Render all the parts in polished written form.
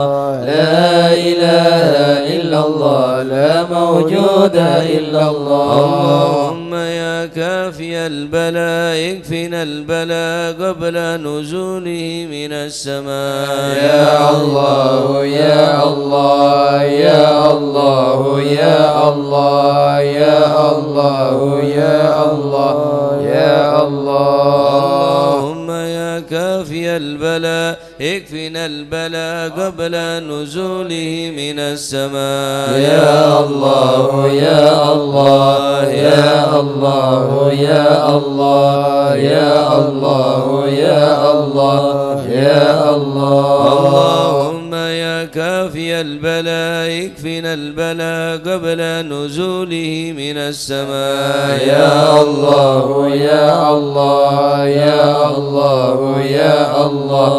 لا إله إلا الله لا موجود إلا الله. اللهم يا كافي البلاء اكفنا البلاء قبل نزوله من السماء. يا الله يا الله يا الله يا الله يا الله يا الله يا الله. اللهم يا كافي البلاء اكفنا البلاء قبل نزوله من السماء. يا الله يا الله يا الله يا الله يا الله يا الله يا الله. اللهم يا كافي البلاء اكفنا البلاء قبل نزوله من السماء. يا الله يا الله يا الله يا الله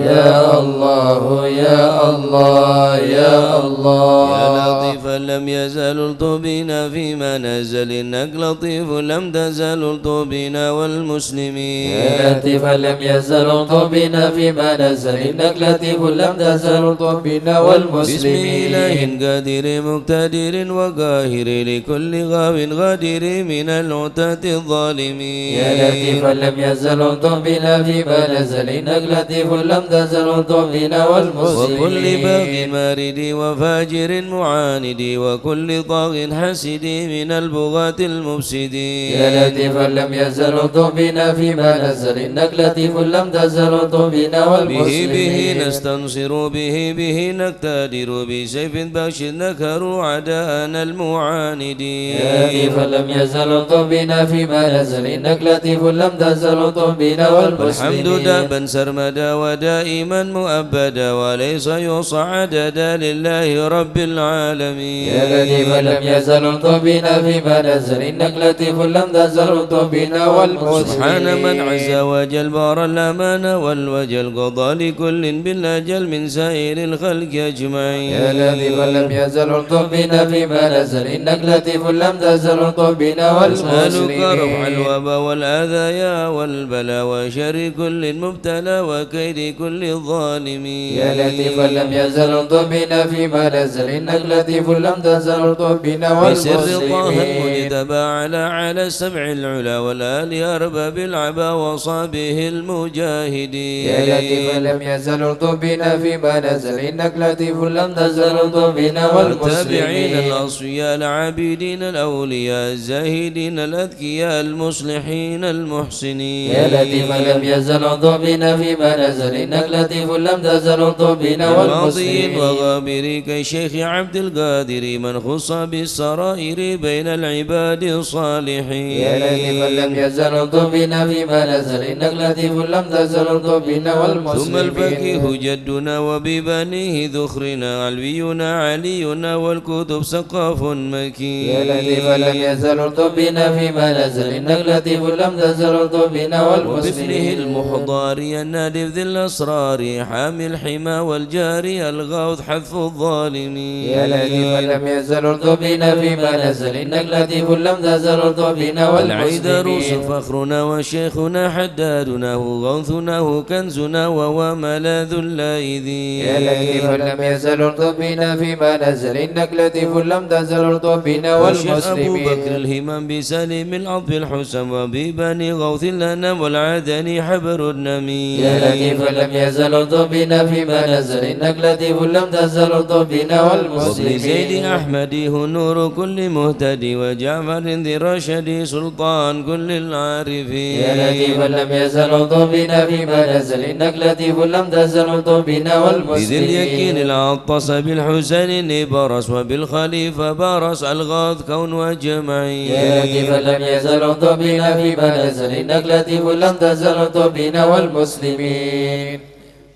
يا الله يا الله يا الله. يا لطيفا لم يزل الطبنا فيما نزل إنك لطيف لم تزل الطبنا والمسلمين. يا لطيفا لم يزل الطبنا فيما نزل إنك لطيف لم تزل الطبنا والمسلمين. بسم إله قادر مقتدر وقاهر لكل غاو غادر من العتاة الظالمين. يا لطيفا لم يزل الطبنا فيما نزل إنك لطيف لم تزل الطبنا والمسلمين. وكل باغ مارد وفاجر معاند وكل طاغ حسد من البغاة المفسدين. يا لطيفا لم يزل طبنا فيما نزل إنك لطيف لم تزل طبنا والمسلمين. به نستنصر به نقتدر بسيف باشر نكروا عداءنا المعاندين. يا لطيفا لم يزل طبنا فيما نزل إنك لطيف لم تزل طبنا والمسلمين. والحمد دابا سرمدا ودائما مؤبدا وليس يصعددا لله رب العالمين. يا لطيفا لم يزل طبنا فيما نزل إنك لطيف لم تزل طبنا والمسلمين. سبحان من عز وجل بار الأمان والوجل قضى لكل بالأجل من سائر الخلق أجمعين. يا لطيفا لم يزل طبنا فيما نزل إنك لطيف لم تزل طبنا والمسلمين. أسألك رفع الوبا والأذايا والبلا وشر كل مبتلى وكيد كل الظالمين. يا لطيفا لم يزل طبنا فيما نزل إنك لطيف لم تزل طبنا والمسلمين. بسر طه المجتبى على السبع العلا والآل أرباب العبا وصابه المجاهدين. يا لطيفا لم يزل طبنا فيما نزل إنك لطيف لم تزل طبنا والتابعين والمسلمين. الأصفياء العابدين الأولياء الزاهدين الأذكياء المصلحين المحسنين. يا لطيفا لم يزل طبنا فيما نزل إنك لطيف لم تزل طبنا والمسلمين. وغابري كشيخ عبد القادر من خص بالسرائر بين العباد الصالحين. يا لطيفا لم يزل طبنا فيما نزل إنك لطيف لم تزل طبنا والمسلمين. ثم الفقيه جدنا وببنيه ذخرنا علوينا علينا والكتب سقاف مكين. يا لطيفا لم يزل طبنا فيما نزل إنك لطيف لم تزل طبنا والمسلمين. وبابنه المحضار النادف ذي الأسرار حامي الحمى والجاري الغوث حذف الظالمين. يا لطيفا لم يزل طبنا فيما نزل إنك لطيف لم تزل طبنا والعيدروس والمسلمين. فخرنا وشيخنا حدادنا غوثنا كنزنا وهو ملاذ اللائذين. يا لطيفا لم يزل طبنا فيما نزل إنك لطيف لم تزل طبنا والشيخ أبو والمسلمين. بكر الهمام بسليم العطف الحسن وببني غوث لنا والعدني حبر النمي. يا لطيفا لم يزل طبنا فيما نزل إنك لطيف لم تزل طبنا والمسلمين. وابن زيد أحمدي هو نور كل مهتدي وجعفر ذي رشدي سلطان كل العارفين. يا لطيفا لم يزل طبنا فيما نزل إنك لطيف لم تزل طبنا والمسلمين. بذي اليقين العطس بالحسين برس وبالخليفة برس الغاث كون وجمعين. يا لطيفا لم يزل طبنا فيما نزل إنك لطيف لم تزل طبنا والمسلمين.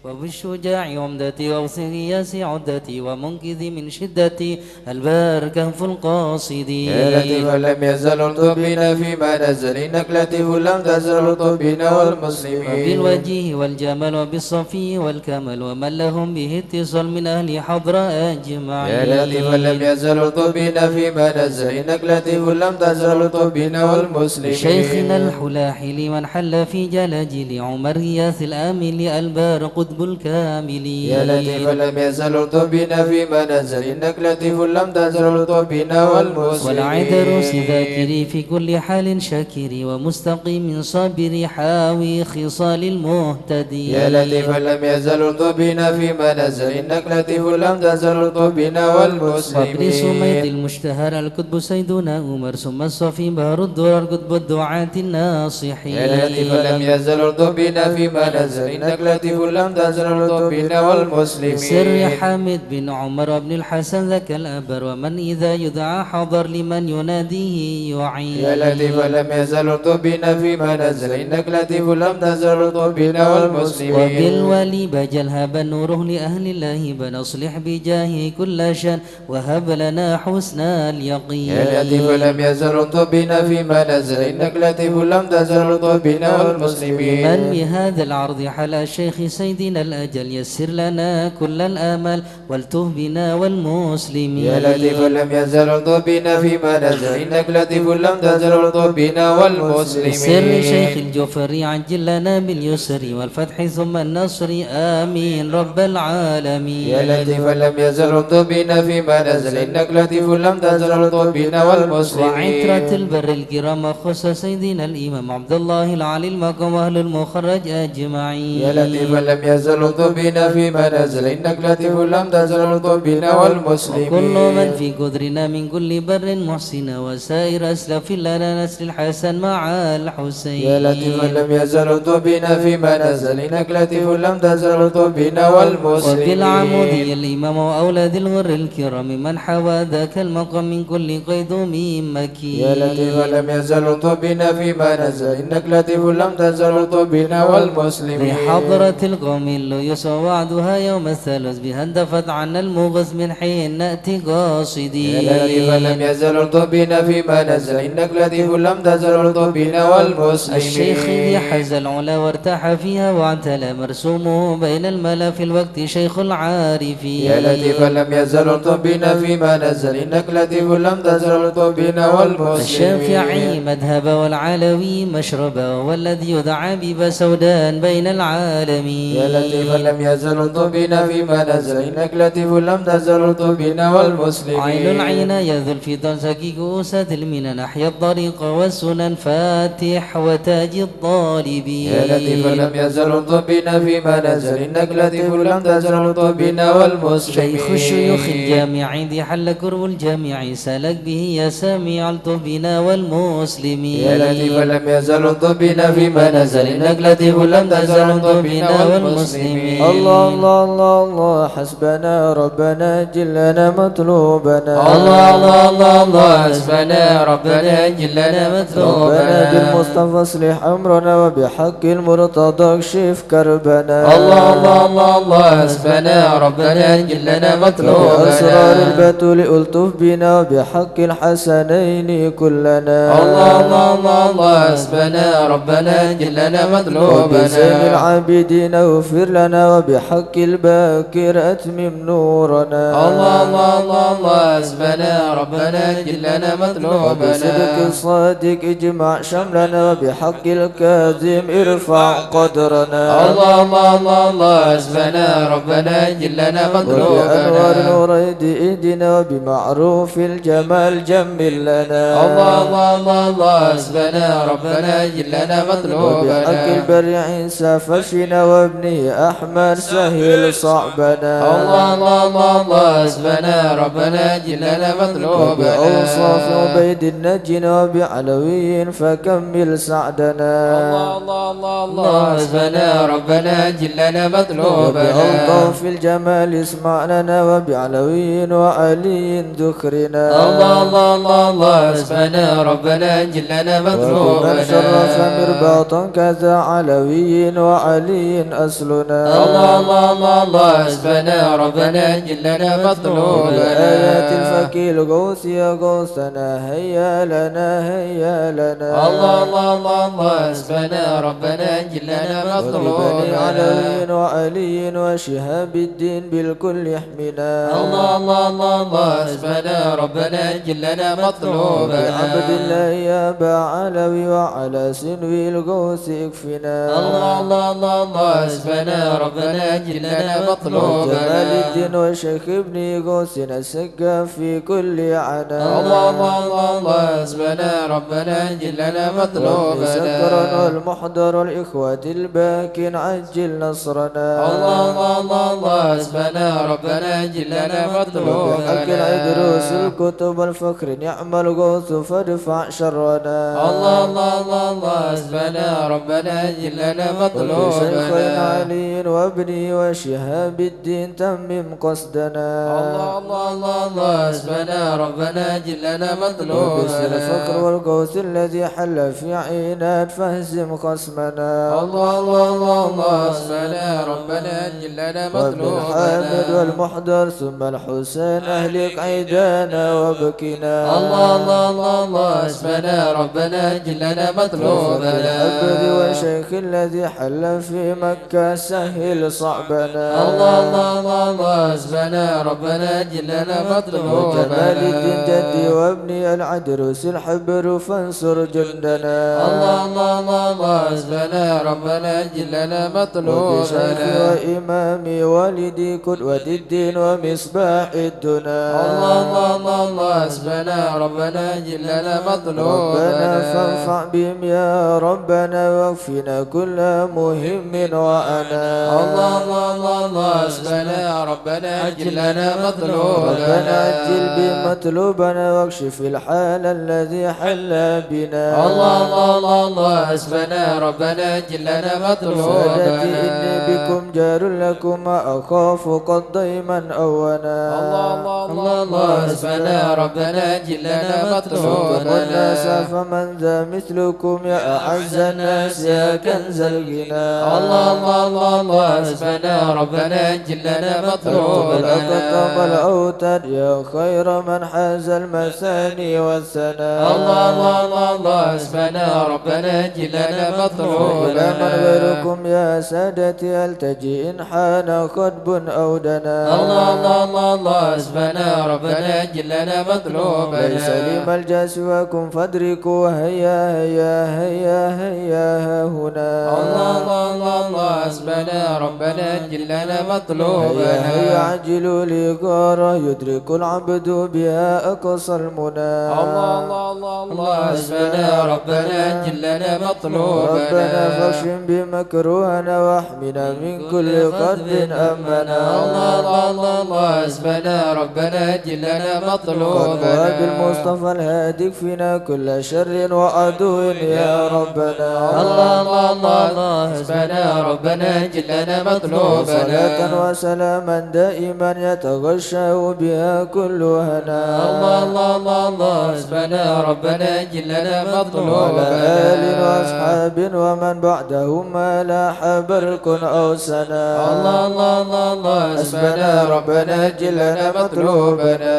وبالشجاع عمدتي وغصن غياس عدتي ومنقذ من شدتي البار كهف القاصدين. يا لطيفا لم يزل طبنا فيما نزل إنك لطيف لم تزل طبنا والمسلمين. وبالوجه والجمال وبالصفي والكمال ومن لهم به اتصال من أهل حضر أجمعين. يا لطيفا لم يزل طبنا فيما نزل إنك لطيف لم تزل طبنا والمسلمين. شيخنا الحلاحل من حل في جلاجل عمر غياث الآمل البار قطب القطب الكاملين يا لطيف لم يزل الطب بنا فيما نزل إنك لطيف لم تزل الطب بنا والمسلمين والعذر ذاكري في كل حال شاكري ومستقيم صابري حاوي خصال المهتدين يا لطيف لم يزل الطب بنا فيما نزل إنك لطيف لم تزل الطب بنا والمسلمين وابن سميد المشتهر الكتب سيدنا عمر ثم الصفي بهر الدرر الكتب الدعاة الناصحين يا لطيف لم يزل الطب بنا فيما نزل إنك لطيف لم تزل الطب بنا والمسلمين سر حامد بن عمر وابن الحسن ذاك الأبر ومن إذا يدعى حضر لمن يناديه يعين يا لطيف لم يزل الطب بنا فيما نزل إنك لطيف لم تزل الطب بنا والمسلمين وبالولي بجل هب نوره لأهل الله بنصلح بجاهه كل شان وهب لنا حسن اليقين يا لطيف لم يزل الطب بنا فيما نزل إنك لطيف لم تزل الطب بنا والمسلمين من بهذا العرض حلا الشيخ سيدنا الأجل يسر لنا كل الآمال والته بنا والمسلمين يا لطيف لم يزل الطب بنا فيما نزل إنك لطيف لم تزل الطب بنا والمسلمين سر شيخ الجوفري عجل لنا باليسر والفتح ثم النصر آمين رب العالمين يا لطيف لم يزل الطب بنا فيما نزل إنك لطيف لم تزل الطب بنا والمسلمين وعترة البر الكرام خص سيدنا الإمام عبد الله العلي المقام وأهل المخرج أجمعين يا لطيف لم يزل الطب بنا فيما نزل إنك لطيف لم تزل الطب بنا والمسلمين وكل من في قدرنا من كل بر محسن وسائر أسلف لنا نسل الحسن مع الحسين يا لطيف لم يزل الطب بنا فيما نزل إنك لطيف لم تزل الطب بنا والمسلمين وبالعمودي الإمام وأولاد الغر الكرام من حوى ذاك المقام من كل قيدوم مكين يا لطيف لم يزل الطب بنا فيما نزل إنك لطيف لم تزل الطب بنا والمسلمين بحضرة القوم الليس وعدها يوم الثالث بها اندفت عنا المغث من حين نأتي قاصدين يا لطيف لم يزل الطب بنا فيما نزل إنك لطيف لم تزل الطب بنا والمسلمين الشيخ ذي حز العلا وارتاح فيها واعتلى مرسومه بين الملا في الوقت شيخ العارفين يا لطيف لم يزل الطب بنا فيما نزل إنك لطيف لم تزل الطب بنا والمسلمين الشافعي مذهب والعلوي مشربا والذي يدعى بيب سودان بين العالمين يا لطيف لم يزل الطب بنا فيما نزل إنك لطيف لم تزل الطب بنا والمسلمين عين العين يذل في تنسك كؤوسة المنن أحيا الطريق والسنن فاتح وتاج الطالبين يا لطيف لم يزل الطب بنا فيما نزل إنك لطيف لم تزل الطب بنا والمسلمين شيخ الشيوخ الجامع ذي حل كرب الجامع سلك به يا سامع الطبنا والمسلمين يا لطيف لم يزل الطب بنا فيما نزل إنك لطيف لم تزل الطب بنا والمسلمين الله الله الله الله حسبنا ربنا جلنا مطلوبنا الله الله الله الله حسبنا ربنا جلنا ربنا مطلوبنا بالمصطفى اصلح أمرنا وبحق المرتضى اكشف كربنا الله الله الله الله حسبنا ربنا جلنا وبأسرار مطلوبنا البتول ألطف بنا وبحق الحسنين كلنا الله الله الله الله حسبنا ربنا جلنا وبزين مطلوبنا العابدين اغفر لنا وبحق الباكر أتمم نورنا الله الله الله الله حسبنا ربنا جلنا وبصدق مطلوبنا الصادق اجمع شملنا وبحق الكاظم ارفع قدرنا الله الله الله الله حسبنا ربنا جلنا وبأنوار مطلوبنا نوريد ايدنا وبمعروف الجمال جمل لنا الله الله الله الله حسبنا ربنا جلنا وبحق مطلوبنا البر عيسى فشنا وابنه أحمد سهل صعبنا الله الله الله الله حسبنا ربنا جلنا وبأوصاف مطلوبنا عبيد النجن وبعلوي فكمل سعدنا الله الله الله الله حسبنا ربنا جلنا مطلوبنا وبألطاف الجمال اسمع لنا وبعلوي وعلي ذكرنا الله الله الله الله حسبنا ربنا جلنا ومن شرف مطلوبنا مرباطا كذا علوي وعلي أسلنا الله الله الله الله حسبنا ربنا جلنا وبآيات مطلوبنا الفكيل غوث يا غوثنا هيا لنا هيا لنا الله الله الله الله حسبنا ربنا جلنا وببني علوي مطلوبنا وعلي وشهاب الدين بالكل يحمنا الله الله الله الله حسبنا ربنا جلنا وبعبد مطلوبنا الله يا أبا علوي وعلى سنوي الغوث اكفنا الله الله الله الله حسبنا حسبنا ربنا أجل لنا مطلوبنا جمال الدين والشيخ ابن غوث السقاف في كل عنا الله الله الله الله حسبنا ربنا أجل لنا مطلوبنا سكرنا والمحضر الإخوة الباكين عجل نصرنا الله الله الله الله حسبنا ربنا أجل لنا مطلوبنا بحق العدروس الكتب الفخر نعم الغوث فادفع شرنا الله الله الله الله حسبنا ربنا أجل لنا شيخنا مطلوبنا علي وابني وشهاب الدين تمم قصدنا الله الله الله الله حسبنا ربنا أجل لنا وبسر الفقر مطلوبنا والغوث الذي حل في عينات فهزم خصمنا الله الله الله الله حسبنا ربنا أجل لنا وبالحامد مطلوبنا والمحضر ثم الحسين أهلك عيدانا وبكنا الله الله الله الله حسبنا ربنا أجل لنا مطلوبنا العبد والشيخ الذي حل في مكة سهل صعبنا الله الله الله الله حسبنا ربنا أجل لنا وكمال الدين مطلوبنا جدي وابني العدروس الحبر فانصر جندنا الله الله الله الله حسبنا ربنا أجل لنا وبشيخي مطلوبنا وإمامي والدي قدوة الدين ومصباح الدنا الله الله الله الله حسبنا ربنا أجل لنا ربنا مطلوبنا فانفع بهم يا ربنا واكفنا كل مهم وأنا الله الله الله الله حسبنا ربنا أجل لنا مطلوبنا ربنا أجل بمطلوبنا واكشف الحال الذي حل بنا الله الله الله الله حسبنا ربنا أجل لنا سادتي مطلوبنا إني بكم جار لكم أخاف قد ضيما أونا الله الله الله الله حسبنا ربنا أجل لنا والناس مطلوبنا فمن ذا مثلكم يا أعز الناس يا كنز الغنى الله الله الله الله حسبنا ربنا أجل لنا ولقد مطلوبنا طاب الأوتاد يا خير من حاز المثاني والثناء الله الله الله الله حسبنا ربنا أجل لنا إلى من مطلوبنا غيركم يا سادتي ألتجي إن حان خطب أو دنا الله الله الله الله حسبنا ربنا أجل لنا مطلوبنا ليس لي ملجأ سواكم فادركوا هيا هيا هيا هيا ها هنا الله الله الله الله حسبنا ربنا أجل لنا هيا هيا مطلوبنا عجلوا لي غارة يدرك العبد بها أقصى المنى الله الله الله الله حسبنا ربنا أجل لنا مطلوبنا ربنا فاشم بمكروهنا واحمنا من كل قلب أمنا الله الله الله الله حسبنا ربنا أجل لنا مطلوبنا بالمصطفى الهادي فينا كل شر وعدو يا ربنا الله الله الله الله حسبنا ربنا أجل لنا مطلوبنا صلاة وسلاما دائما يتغشى بها كل هنا الله الله الله الله حسبنا ربنا أجل لنا وعلى مطلوبنا آل وأصحاب ومن بعدهم ما لاح برق أو سنا الله الله الله الله حسبنا ربنا أجل لنا مطلوبنا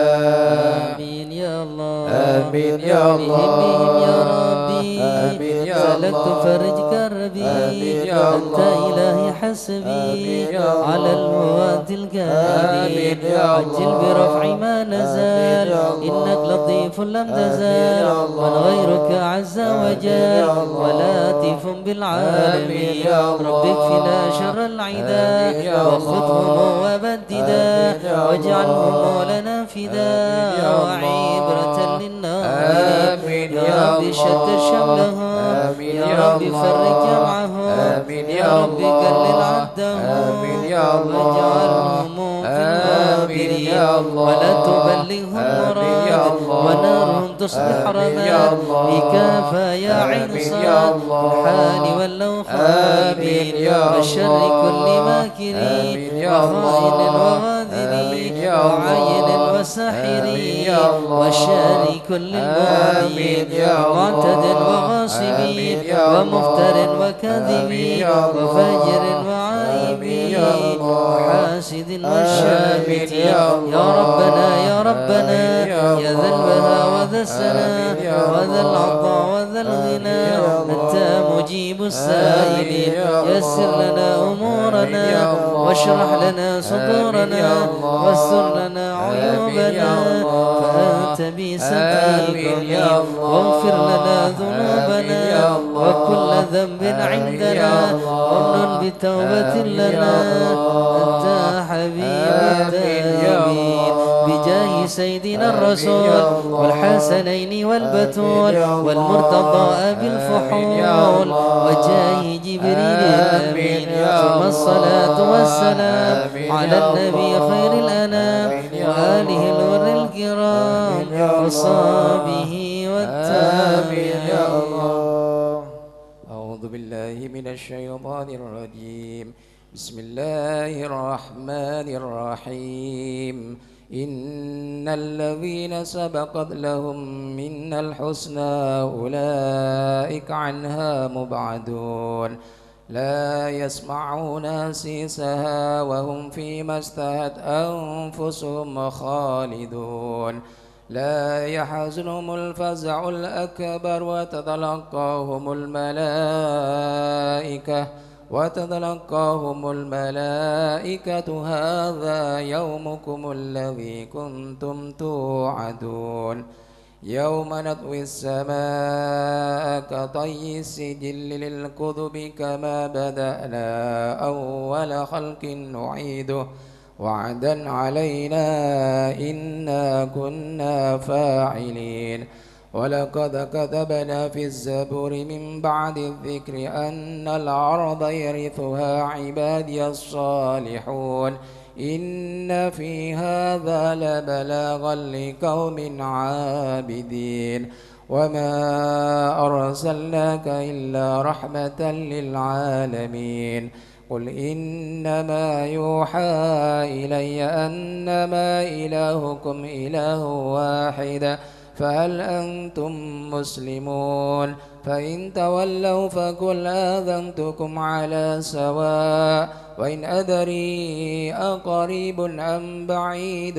آمين يا الله آمين يا الله بهم يا ربي آمين يا سلكت الله فرج كربي آمين يا أنت الله إلهي حسبي آمين يا الله على المواد الكامل آمين يا عجل الله برفع ما نزال آمين يا الله إنك لطيف لم آمين تزال يا الله من غيرك عز آمين وجل يا الله ولاتف آمين بالعالمين يا الله رب اكفنا شر آمين العدا يا وخذهم الله وبددا آمين يا واجعلهم الله لنا فدا آمين يا وعبرة الله للناظرين آمين يا يا رب شتت الله شملهم آمين يا يا رب الله فرج جمعهم آمين يا يا رب الله قلل عدهم آمين يا الله واجعلهم في آمين الغابرين يا الله ولا تبلغهم آمين يا مراد الله ونارهم تصبح آمين يا رماد الله بكافى يا عين آمين يا صاد الله الحال واللو آمين يا خائبين وشر الله كل ماكرين آمين يا وخائن الله وغادرين آمين يا الله وعين آمين وساحرين يا الله وشر كل المعادين آمين يا الله معتد وغاصبين آمين يا الله ومفتر آمين وكاذبين يا الله وفاجر آمين وعائبين يا الله وحاسد آمين وشامت يا يا الله ربنا يا ربنا آمين يا يا ذا الله البهاء وذا السنا آمين يا وذا الله العطاء وذا الغنى آمين يا الله أنت مجيب السائلين آمين يا الله يسر لنا آمين يا أمورنا الله واشرح لنا آمين صدورنا يا الله واستر لنا آمين يا عيوبنا الله فأنت نلتمس بك يا الله واغفر لنا ذنوبنا يا الله وكل ذنب عندنا ومن بتوبة لنا أنت حبيب الدائمين بجاه سيدنا الرسول والحسنين والبتول والمرتضى أبي الفحول وجاه جبريل الأمين ثم الصلاة والسلام على النبي خير الأنام وآله الغر الكرام وصحبه والتابعين يا الله. أعوذ بالله من الشيطان الرجيم. بسم الله الرحمن الرحيم. إن الذين سبقت لهم منا الحسنى أولئك عنها مبعدون لا يسمعون سيسها وهم فيما اشتهت أنفسهم خالدون لا يحزنهم الفزع الأكبر وتتلقاهم الملائكة هذا يومكم الذي كنتم توعدون يوم نطوي السماء كطي السجل للكتب كما بدأنا أول خلق نعيده وعدا علينا إنا كنا فاعلين ولقد كتبنا في الزبور من بعد الذكر أن الأرض يرثها عبادي الصالحون إن في هذا لبلاغا لقوم عابدين وما أرسلناك إلا رحمة للعالمين قل إنما يوحى إلي أنما إلهكم إله واحد فهل أنتم مسلمون فإن تولوا فقل آذنتكم على سواء وإن أدري أقريب أم بعيد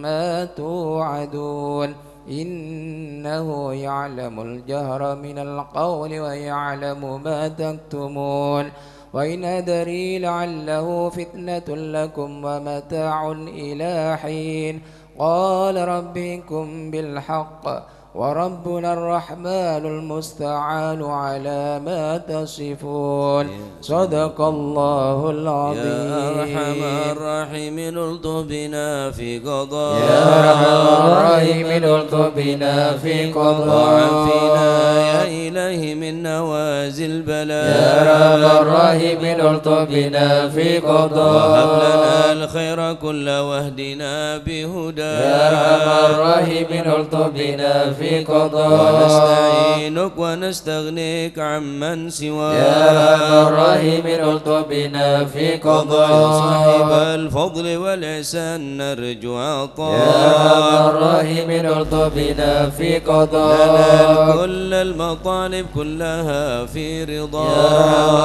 ما توعدون إنه يعلم الجهر من القول ويعلم ما تكتمون وإن أدري لعله فتنة لكم ومتاع إلى حين قال ربكم بالحق وربنا الرحمن المستعان على ما تصفون صدق الله العظيم. يا أرحم الراحمين الطف بنا في قضاء يا أرحم الراحمين الطف بنا في قضاء وعافنا يا إلهي من نوازل البلاء يا أرحم الراحمين الطف بنا في قضاء وهب لنا الخير كل واهدنا بهدى يا أرحم الراحمين الطف بنا في قضاء ونستعينك ونستغنيك عمن سواك يا أرحم الراحمين الطف بنا في قضاء يا صاحب الفضل والإحسان نرجو عطاء يا أرحم الراحمين الطف بنا في قضاء لنا كل المطالب كلها في رضا يا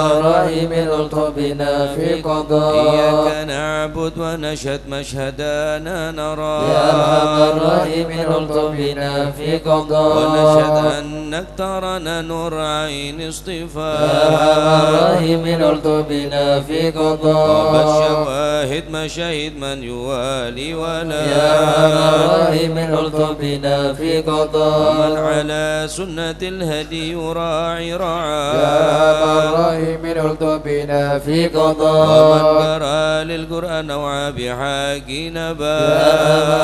أرحم الراحمين الطف بنا في قضاء إياك نعبد ونشهد مشهدنا نرى يا أرحم الراحمين الطف بنا في قضاء ونشهد أنك ترانا نور عين اصطفاء يا أرحم الراحمين الطف بنا في قضاء وبالشواهد مشاهد من يوالي ولا يا أرحم الراحمين الطف بنا في قضاء ومن على سنة الهدي يراعي رعاه يا أرحم الراحمين الطف بنا في ومن قضاء قرأ للقرآن وعى بحق نبا يا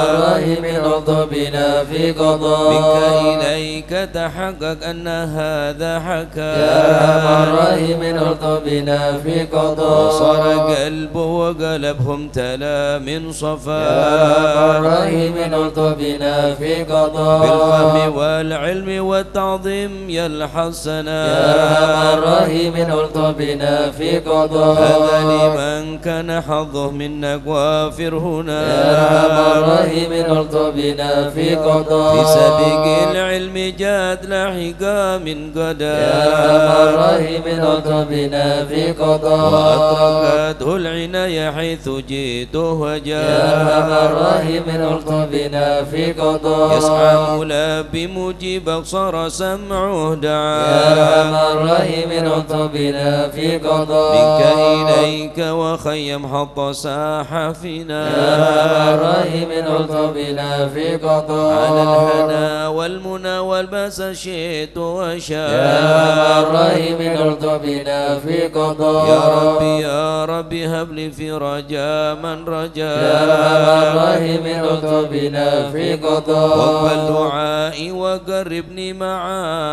أرحم الراحمين الطف بنا في قضاء منك إليك تحقق أن هذا حكى يا أرحم الراحمين الطف بنا في قضاء وصار قلبه وقلبهم تلا من صفا يا أرحم الراحمين الطف بنا في قضاء بالفهم والعلم والتعظيم يلحسنا يا أرحم الراحمين الطف بنا في قضاء هذا لمن كان حظه منك وافر هنا يا أرحم الراحمين الطف بنا في قضاء في سبيق العلم جاد لاحقا من قدا يا أرحم الراحمين الطف بنا في قضاء وأدركته العناية حيث جئت وجاء يا أرحم الراحمين الطف بنا في قضاء يسعى ملبي مجيبك صار سمعه دعا يا أرحم الراحمين الطف بنا في قضاء منك إليك وخيم حط ساحة فينا يا أرحم الراحمين الطف بنا في قضاء على الهنا والمنى والباس شئت وشاء يا أرحم الراحمين الطف بنا في قضاء يا ربي هب لي في رجاء من رجاء يا أرحم الراحمين الطف بنا في قضاء واقبل دعائي وقربني مع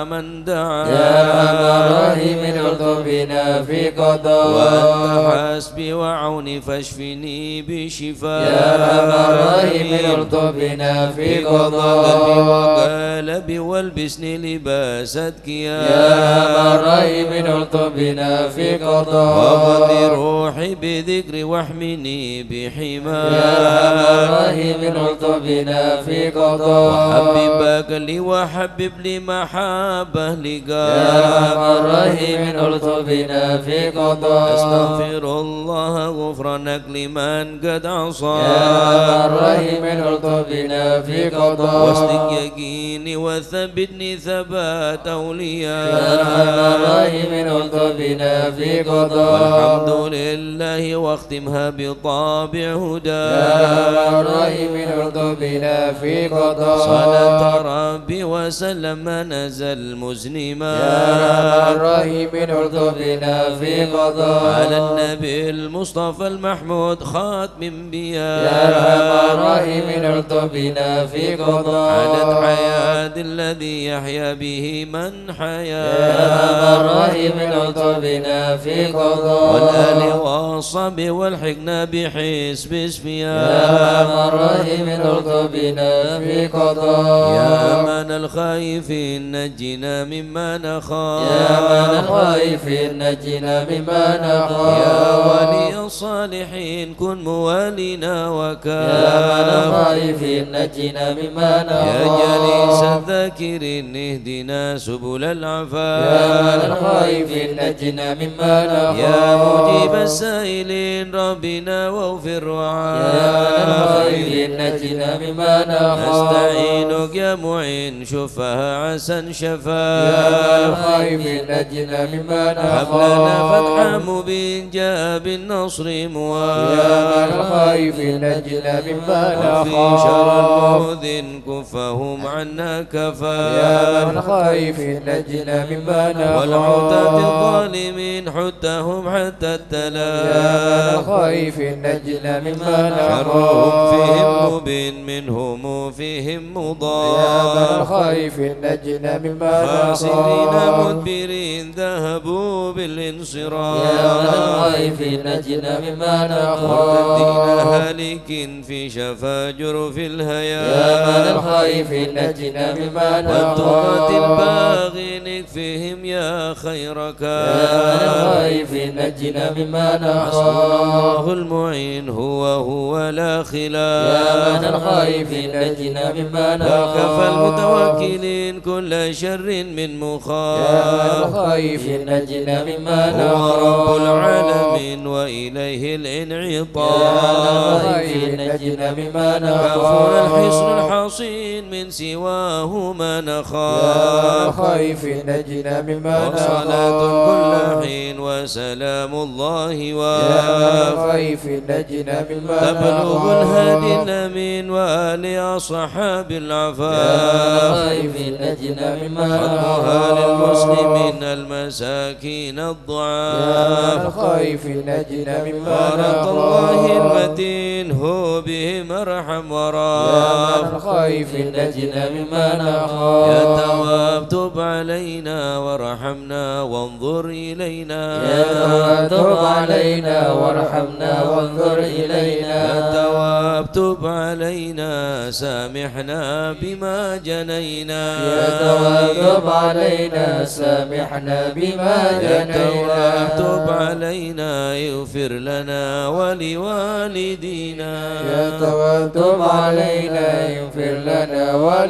من دعا يا أرحم الراحمين الطف بنا في قضاء وأنت حسبي وعوني فاشفني بشفاء يا أرحم الراحمين الطف بنا في قضاء قلبي وقلبي والبسني لباس أتقياء يا أرحم الراحمين الطف بنا في قضاء وغذي روحي بذكري واحمني بحماء يا أرحم الراحمين الطف بنا في قضاء وحببك لي وحبب لي محابة لقاء يا أرحم الراحمين الطف بنا في قضاء أستغفر الله غفرانك لمن قد عصى يا أرحم الراحمين الطف بنا في قضاء واصدق يقيني وثبتني ثبات أولياء يا أرحم الراحمين الطف بنا في قضاء والحمد لله واختمها بطابع هدى يا أرحم الراحمين الطف بنا في قضاء صلاة ربي وسلم ما نزل مزنما يا أرحم الراحمين الطف بنا في قضاء على النبي المصطفى المحمود خاتم انبياء يا أرحم الراحمين الطف بنا في قضاء عدد حياة الذي يحيا به من حيا يا أرحم الراحمين الطف بنا في قضاء والآل والصحب والحقنا بحسب اسفياء يا أرحم الراحمين الطف بنا في قضاء يا أمان الخائفين نجنا مما نخاف يا من الخائفين نجنا مما نخاف يا ولي الصالحين كن موالينا وكاف يا من الخائفين نجنا مما نخاف يا جليس الذاكرين اهدنا سبل العفاف يا من الخائفين نجنا مما نخاف يا مجيب السائلين ربنا واغفر وعاف يا من الخائفين نجنا مما نخاف نستعينك يا معين شفها عسى شفاء يا من الخائفين نجنا مما هب نخاف لنا فتحا مبين جاء بالنصر يا مواب من الخائفين نجنا مما وفي شر نخاف المؤذن كفهم عنا يا كفا من الخائفين نجنا مما نخاف والعتاة الظالمين حتهم حتى يا من التلاف الخائفين نجنا مما شرهم فيهم نخاف مبين منهم فيهم يا من مضاف الخائفين نجنا مما خاسرين نخاف مدبرين ذهبوا بالانصراف يا من الخائفين نجنا مما مرتدين نخاف هالك في شفا جرف يا الهيا من الخائفين نجنا مما والتقات نخاف الباغي نكفهم يا خيرك يا من الخائفين نجنا مما حسبنا نخاف الله المعين هو لا خلاف يا من الخائفين نجنا مما وكفى نخاف المتوكلين كل شر من يا من مخاف الخائفين نجنا مما هو رب نخاف العالمين وإليه يا من الانعطاف الخائفين نجنا مما كفر الحصن نخاف الحصين من سواه ما يا من نخاف الخائفين نجنا مما وصلاة نخاف كل حين وسلام الله يا من واف الخائفين نجنا مما تبلغ الهادي نخاف الأمين وآل أصحاب يا من العفاف الخائفين نجنا مما حقها نخاف للمسلمين المساكين يا من الضعاف الخائفين نجنا مما بارك الله نخاف المتين هو بهم ارحم يا من وراف الخائفين نجنا مما نخاف يا تواب تب علينا وارحمنا وانظر إلينا يا تواب تب علينا وارحمنا وانظر إلينا يا تواب تب علينا سامحنا بما جنينا يا تواب تب علينا سامحنا بما يا تواب تب جنينا علينا اغفر لنا ولوالدينا يا تواب تب علينا يغفر لنا يا تواب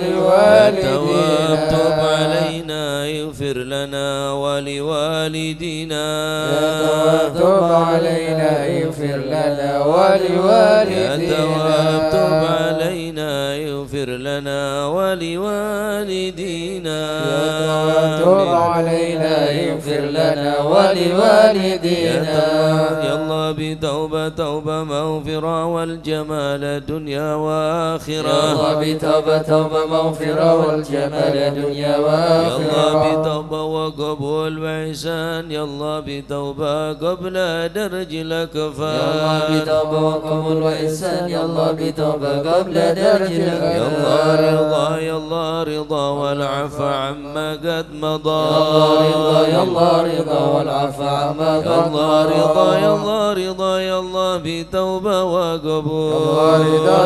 تب ولوالدينا علينا اغفر لنا ولوالدينا يا تواب تب علينا يغفر لنا ولوالدينا يا تواب تب علينا اغفر لنا ولوالدينا يا تواب تب علينا اغفر لنا ولوالدينا يا الله بتوبة توبة مغفرة والجمال دنيا وآخرة يا الله بتوبة توبة مغفرة والجمال دنيا يا وآخرة الله بتوبة وقبول وإحسان يا الله بتوبة قبل درج الأكفان يا الله بتوبة وقبول وإحسان يا الله بتوبة قبل درج يا الله رضا يا الله رضا والعفو عما قد مضى يا الله رضا والعفو عما قد يا الله رضا يا الله رضا يا الله بتوبة وقبول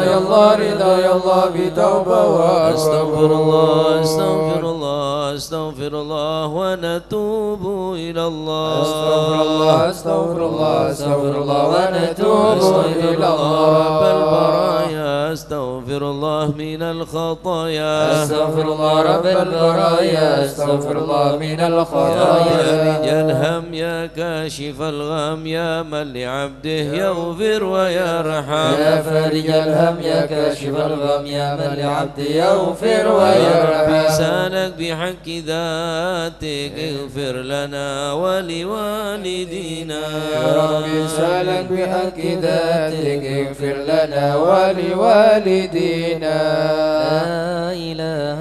يا الله رضا يا الله بتوبة وقبول أستغفر الله أستغفر الله أستغفر الله ونتوب إلى الله أستغفر الله أستغفر الله أستغفر الله ونتوب إلى الله رب البرايا أستغفر الله من الخطايا أستغفر الله رب البرايا أستغفر الله من يا الخطايا فارج الهم يا كاشف الغم يا من لعبده يغفر ويرحم يا فارج الهم يا كاشف الغم يا من لعبده يغفر ويرحم لسانك بحق ذاتك اغفر لنا ولوالدينا يا ربي سالك بحق ذاتك اغفر لنا ولوالدينا لا إله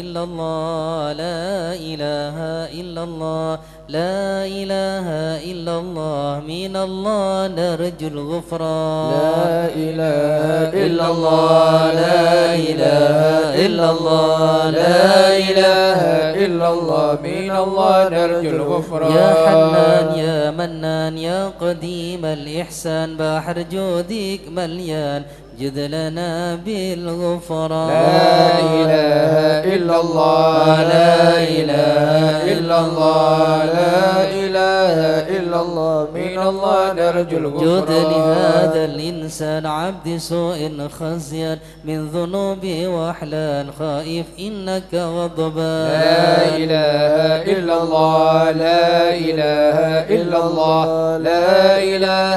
إلا الله لا إله إلا الله لا إله إلا الله من الله نرجو الغفران لا إله إلا الله لا إله إلا الله لا إله إلا الله من الله نرجو الغفران يا حنان يا منان يا قديم الإحسان بحر جودك مليان جد لنا بالغفران لا إله إلا الله لا إله إلا الله لا إله إلا الله من الله نرجو الغفران جد لهذا الإنسان عبد سوء خزيان من ذنوبه وأحلال خائف إنك غضبان لا إله إلا الله لا إله إلا الله لا إله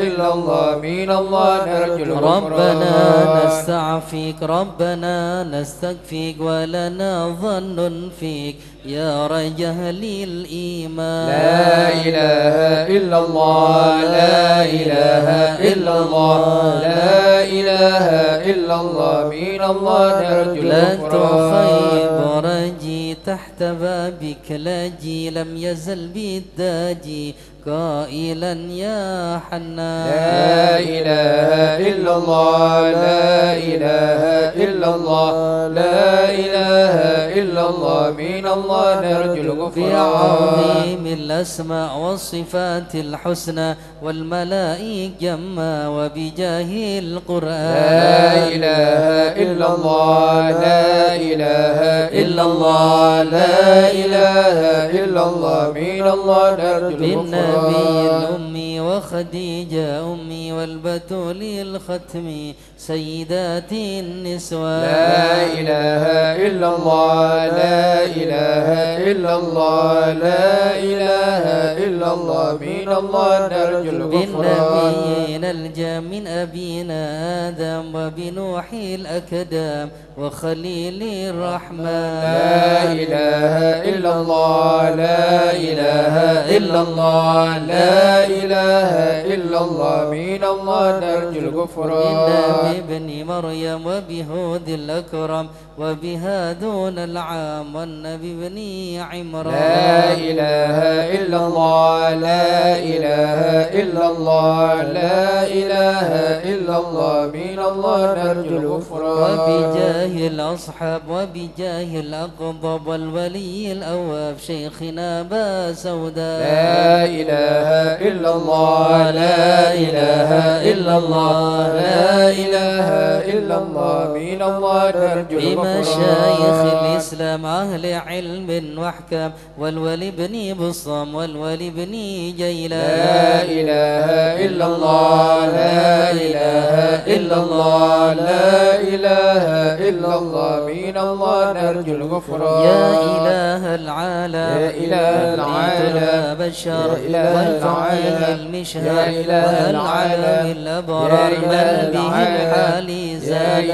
إلا الله من الله نرجو الغفران ربنا نستعفيك ربنا نستكفيك ولنا ظن فيك يا رجاء للإيمان لا إله إلا الله لا إله إلا الله لا إله إلا الله من الله نرجو لا الغفران تخيب رجي تحت بابك لاجي لم يزل بالداجي قائلا يا حنان لا إله إلا الله لا إله إلا الله لا إله إلا الله من الله نرجو الغفران بعظيم الأسماء والصفات الحسنى والملائك جما وبجاه القرآن لا إله إلا الله لا إله إلا الله لا إله إلا الله من الله نرجو بالنبي الغفران الأمي وخديجة أمي والبتول الختم سيدات النسوان لا إله إلا الله لا إله إلا الله لا إله إلا الله من الله نرجو الغفران بالنبيين الجام من أبينا آدم وبنوح الأكدام وخليل الرحمن لا إله إلا الله لا إله إلا الله لا إله إلا الله من الله نرجو الغفران ابن مريم وبهود الأكرم وبهادون العام والنبي بن عمران لا إله إلا الله لا إله إلا الله لا إله إلا الله من الله نرجو الغفران وبجاه الأصحاب وبجاه الأقطب والولي الأواب شيخنا با سوداء لا إله إلا الله لا إله إلا الله لا إله إلا الله من الله نرجو بمشايخ الغفران الإسلام أهل علم وأحكام والولي بن بصام والولي بن جيلان لا إله إلا الله لا إله إلا الله لا إله إلا الله من الله نرجو الغفران يا إله العالم يا إله العالم بشر يا إله والفضل العالم المشهد إله العالم والعالم الأبرار من به الحال زاد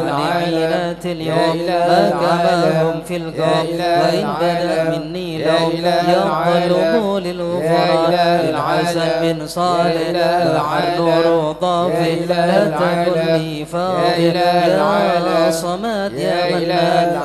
لعينات اليوم ما كما هم في القوم وإن بدأ مني لهم ينظلموا للغفران الحسن بن صالح النور طافي لا تكن لي فاضل يا صمد يا منان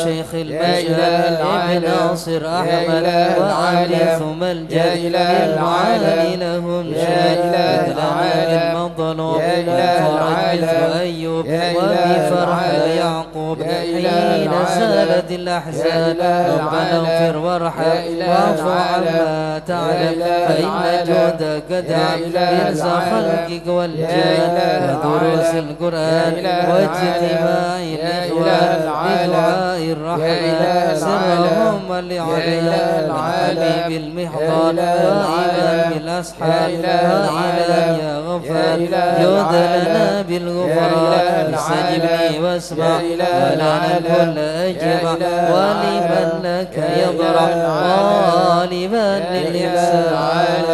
شيخ المشهد ابن ناصر أحمد وعلي ثم الجد للمعالي لهم شهد لنا المظلوم فرج مثل أيوب وبفرح يعقوب حين زالت الأحزان ربنا اغفر وارحم واعف عما تعلم فإن جودك دعم إنسى خلقك والجان ودروس القرآن واجتماع الإخوان بدعاء الرحمن سرهم لعلي الحبيب المحضر دائما بالأسحار دائما يا غفار يود لنا بالغفران استجبني واسمع ولنا الكل أجمع ولمن لك يضرع طالبا للإحسان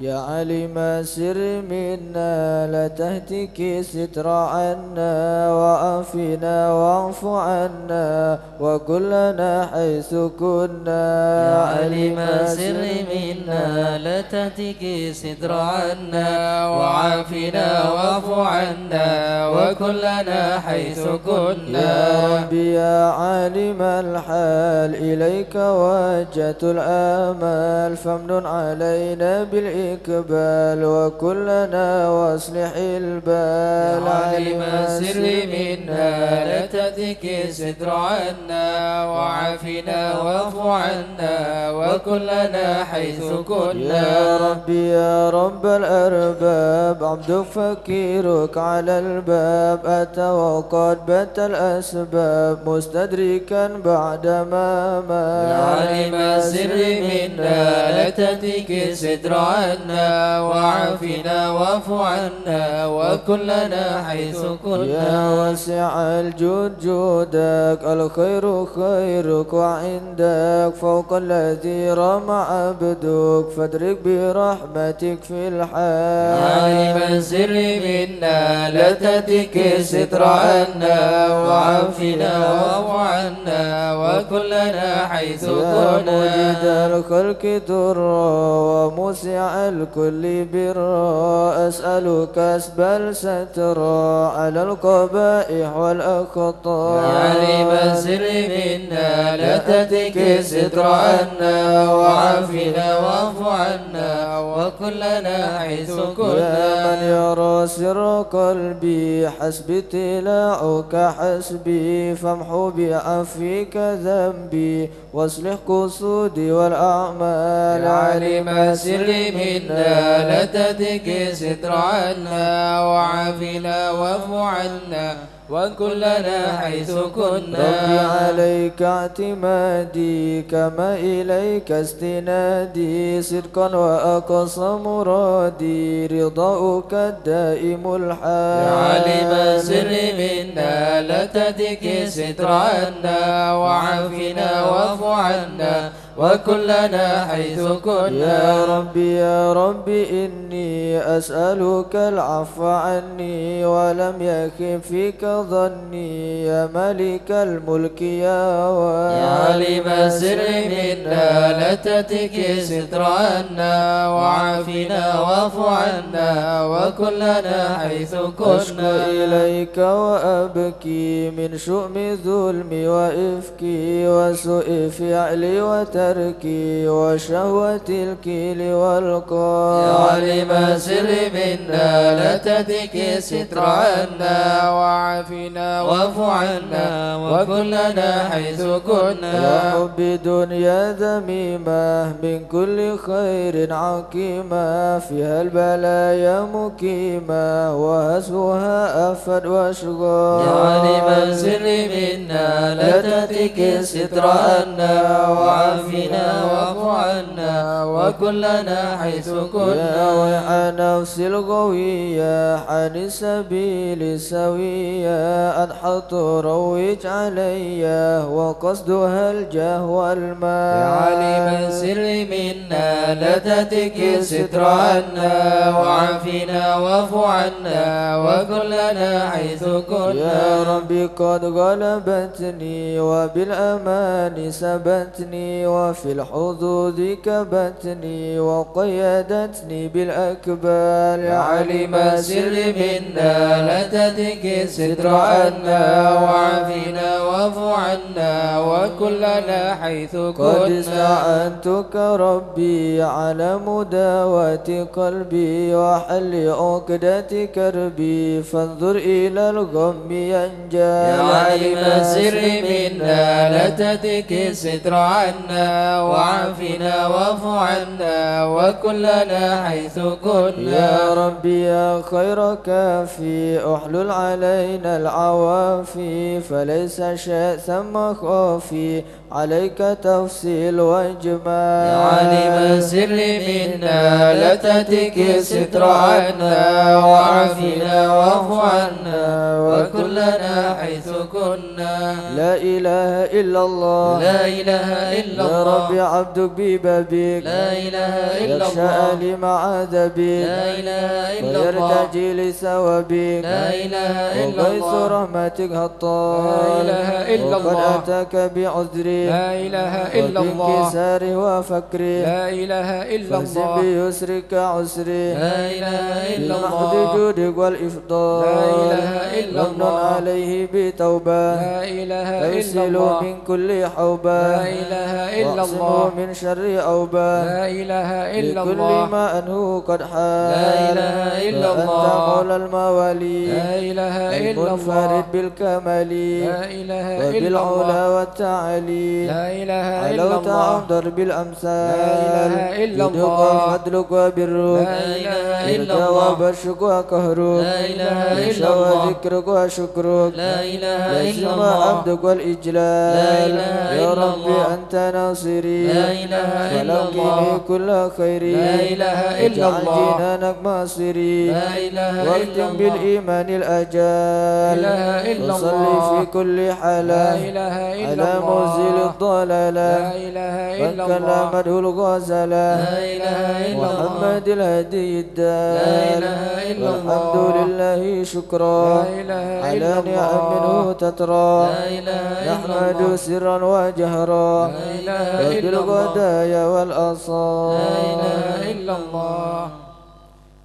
يا علم سر منا لا تهتك ستر عنا وعافنا واعف عنا وكلنا حيث كنا يا علم سر منا لا تهتك ستر عنا وعافنا واعف عنا وكلنا حيث كنا يا ربي يا عالم الحال إليك وجهت الآمال فامنن علينا بالإقبال وكلنا واصلح البال علم سر منا لا تهتك ستر عنا وعافنا واعف عنا وكلنا حيث كنا يا ربي يا رب الأرباب عبدك فكيرك على الباب أتى وقد بات الأسباب مستدركا بعدما مات يا علم سر منا لا تهتك ستر عنا وعافنا واعف عنا وكلنا حيث كنا يا واسع الجود جودك الخير خيرك وعندك فوق الذي رمى عبدك فادرك برحمتك في الحال يا عالم السر منا لا تهتك ستر عنا وعافنا واعف عنا وكلنا حيث يا كنا مجد الخلق درا وموسع الكل برا أسألك أسبل سترا على القبائح والأخطاء يا عالم السر منا لا تهتك ستر عنا وعافنا واعف عنا وكلنا حيث يا من كنا يرى سر قلبي حسبي اطلاعك حسبي فامحو بعفوك ذنبي واصلح قصودي والأعمال يا عالم السر منا لا تهتك ستر عنا وعافنا واعف عنا وكلنا حيث كنا ربي عليك اعتمادي كما إليك استنادي صدقا وأقصى مرادي رضاؤك الدائم الحال يا عالم السر منا لا تهتك ستر عنا وعافنا واعف عنا وكلنا حيث كنا يا ربي إني أسألك العفو عني ولم يخف فيك ظني يا ملك الملك يا يا عالم السر منا لا تهتك ستر عنا وعافنا واعف عنا وكلنا حيث أشكو كنا إليك وأبكي من شؤم ظلمي وإفكي وسوء فعلي وتركي وشهوة الكيل والقال يا عالم السر منا لا تهتك ستر عنا وعافنا واعف عنا وكلنا حيث كنا وحب دنيا ذميمة من كل خير عقيمة فيها البلايا مقيمة وهزوها أفد واشغال يا عالم السر منا لا تهتك ستر عنا وعافنا واعف عنا وكلنا حيث كنا. يا ويح نفس الغوية عن السبيل سوية أضحت روج علي وقصدها الجاه والمال. يا عالم السر منا لا تتك الستر عنا وعافنا واعف عنا وكلنا حيث كنا. يا ربي قد غلبتني وبالأمان سبتني وفي الحظوظ كبتني وقيدتني بالأكبال. يا عالم السر منا لا تتك الستر عنا وعافنا واعف عنا وكلنا حيث قد كنا. استعنتك ربي على مداواة قلبي وحل عقدة كربي فانظر إلى الغم ينجى. يا عالم السر منا لا تتك الستر عنا وعافنا واعف عنا وكلنا حيث كنا. يا ربي يا خير كافي احلل علينا العوافي فليس شيء ثم خافي عليك تفصيل واجمال. يا عالم السر منا لا تتك الستر عنا وعافنا واعف عنا وكلنا حيث كنا. لا إله إلا الله لا إله إلا يا الله. ربي عبدك ببابك لا إله إلا يخشى الله. لمع ذبك لا إله إلا الله. ويرتجي لثوابك لا إله إلا وغيث الله. رحمتك هطال. لا إله إلا وقد الله. أتاك بعذري لا إله إلا الله. وبانكسار وفكري لا إله إلا فاهزم الله. بيسرك عسري لا إله إلا بمحض الله. جودك والإفضال. لا إله إلا ومن الله. عليه بتوبة لا إله إلا فيسل الله. من كل حوبة لا إله إلا واعصمه الله. من شر أوبة لا إله إلا لكل الله. ما أنه قد حال. لا إله إلا فأنت الله. مولى الموالي لا إله إلا المنفرد الله. بالكمال لا إله إلا وبالعلا الله. والتعالي لا إله إلا علوت الله. عن ضرب الأمثال. لا إله إلا جودك الله. وفضلك وبرك لا إله إلا جودك الله. وبشرك وقهرك لا إله إلا يشوى الله. ذكرك وشكرك لا إله إلا لازم الله. عبدك والإجلال. لا إله يا إلا ربي الله. أنت ناصري لا إله إلا الله. ولقني كل خير. لا إله إلا اجعل الله. جنانك مصيري لا إله إلا واختم الله. بالإيمان الأجال. لا إله إلا وصلي الله. في كل لا حالة إله إلا على الله. منزل الضلالة لا إله إلا من الله. كلمته الغزالة لا إله إلا الله. محمد الهدي الدال. لا إله إلا والحمد الله. لله شكرا لا إله على إلا الله. نعم منه تترى. لا إله إلا نحمد الله. سرا وجهرا لا إله إلا الله. وبالغدايا والأصال. لا إله إلا الله.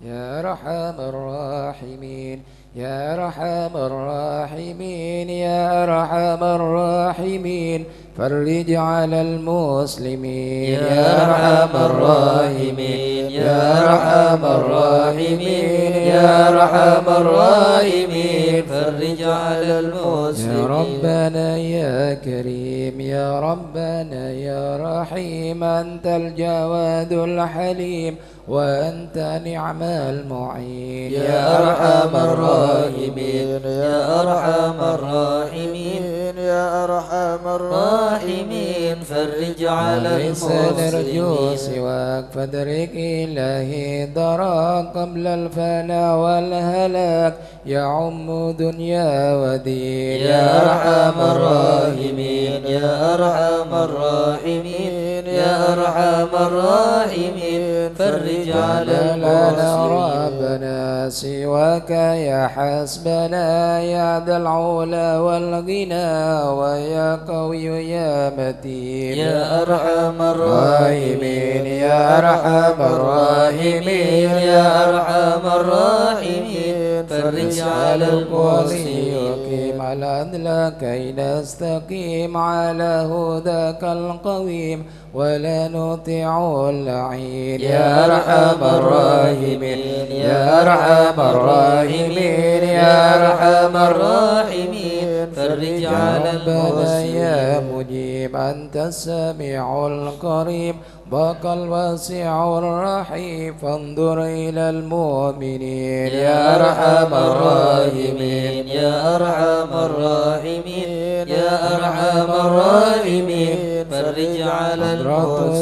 يا أرحم الراحمين يا أرحم الراحمين يا أرحم الراحمين فرج على المسلمين. يا أرحم الراحمين يا أرحم الراحمين يا أرحم الراحمين فرج على يا المسلمين. ربنا يا كريم يا ربنا يا رحيم أنت الجواد الحليم وأنت نعم المعين. يا أرحم الراحمين يا أرحم الراحمين يا أرحم الراحمين فرج على ليس نرجو المسلمين. سواك فادرك إلهي دراك قبل الفناء والهلاك يعم دنيا ودين. يا أرحم الراحمين يا أرحم الراحمين يا أرحم الراحمين فرج على لنا المسلمين. ربنا سواك يا حسبنا يا ذا العلا والغنى ويا قوي يا متين. يا أرحم الراحمين يا أرحم الراحمين يا أرحم الراحمين فرج على المسلمين. يقيم على عدلك كي نستقيم على هداك القويم ولا نطيع اللعين. يا أرحم الراحمين يا أرحم الراحمين يا أرحم الراحمين فرج على ربنا المسلمين. يا مجيب أنت السميع القريب ضاق الواسع الرحيم فانظر إلى المؤمنين. يا أرحم الراحمين يا أرحم الراحمين يا أرحم الراحمين فرج على على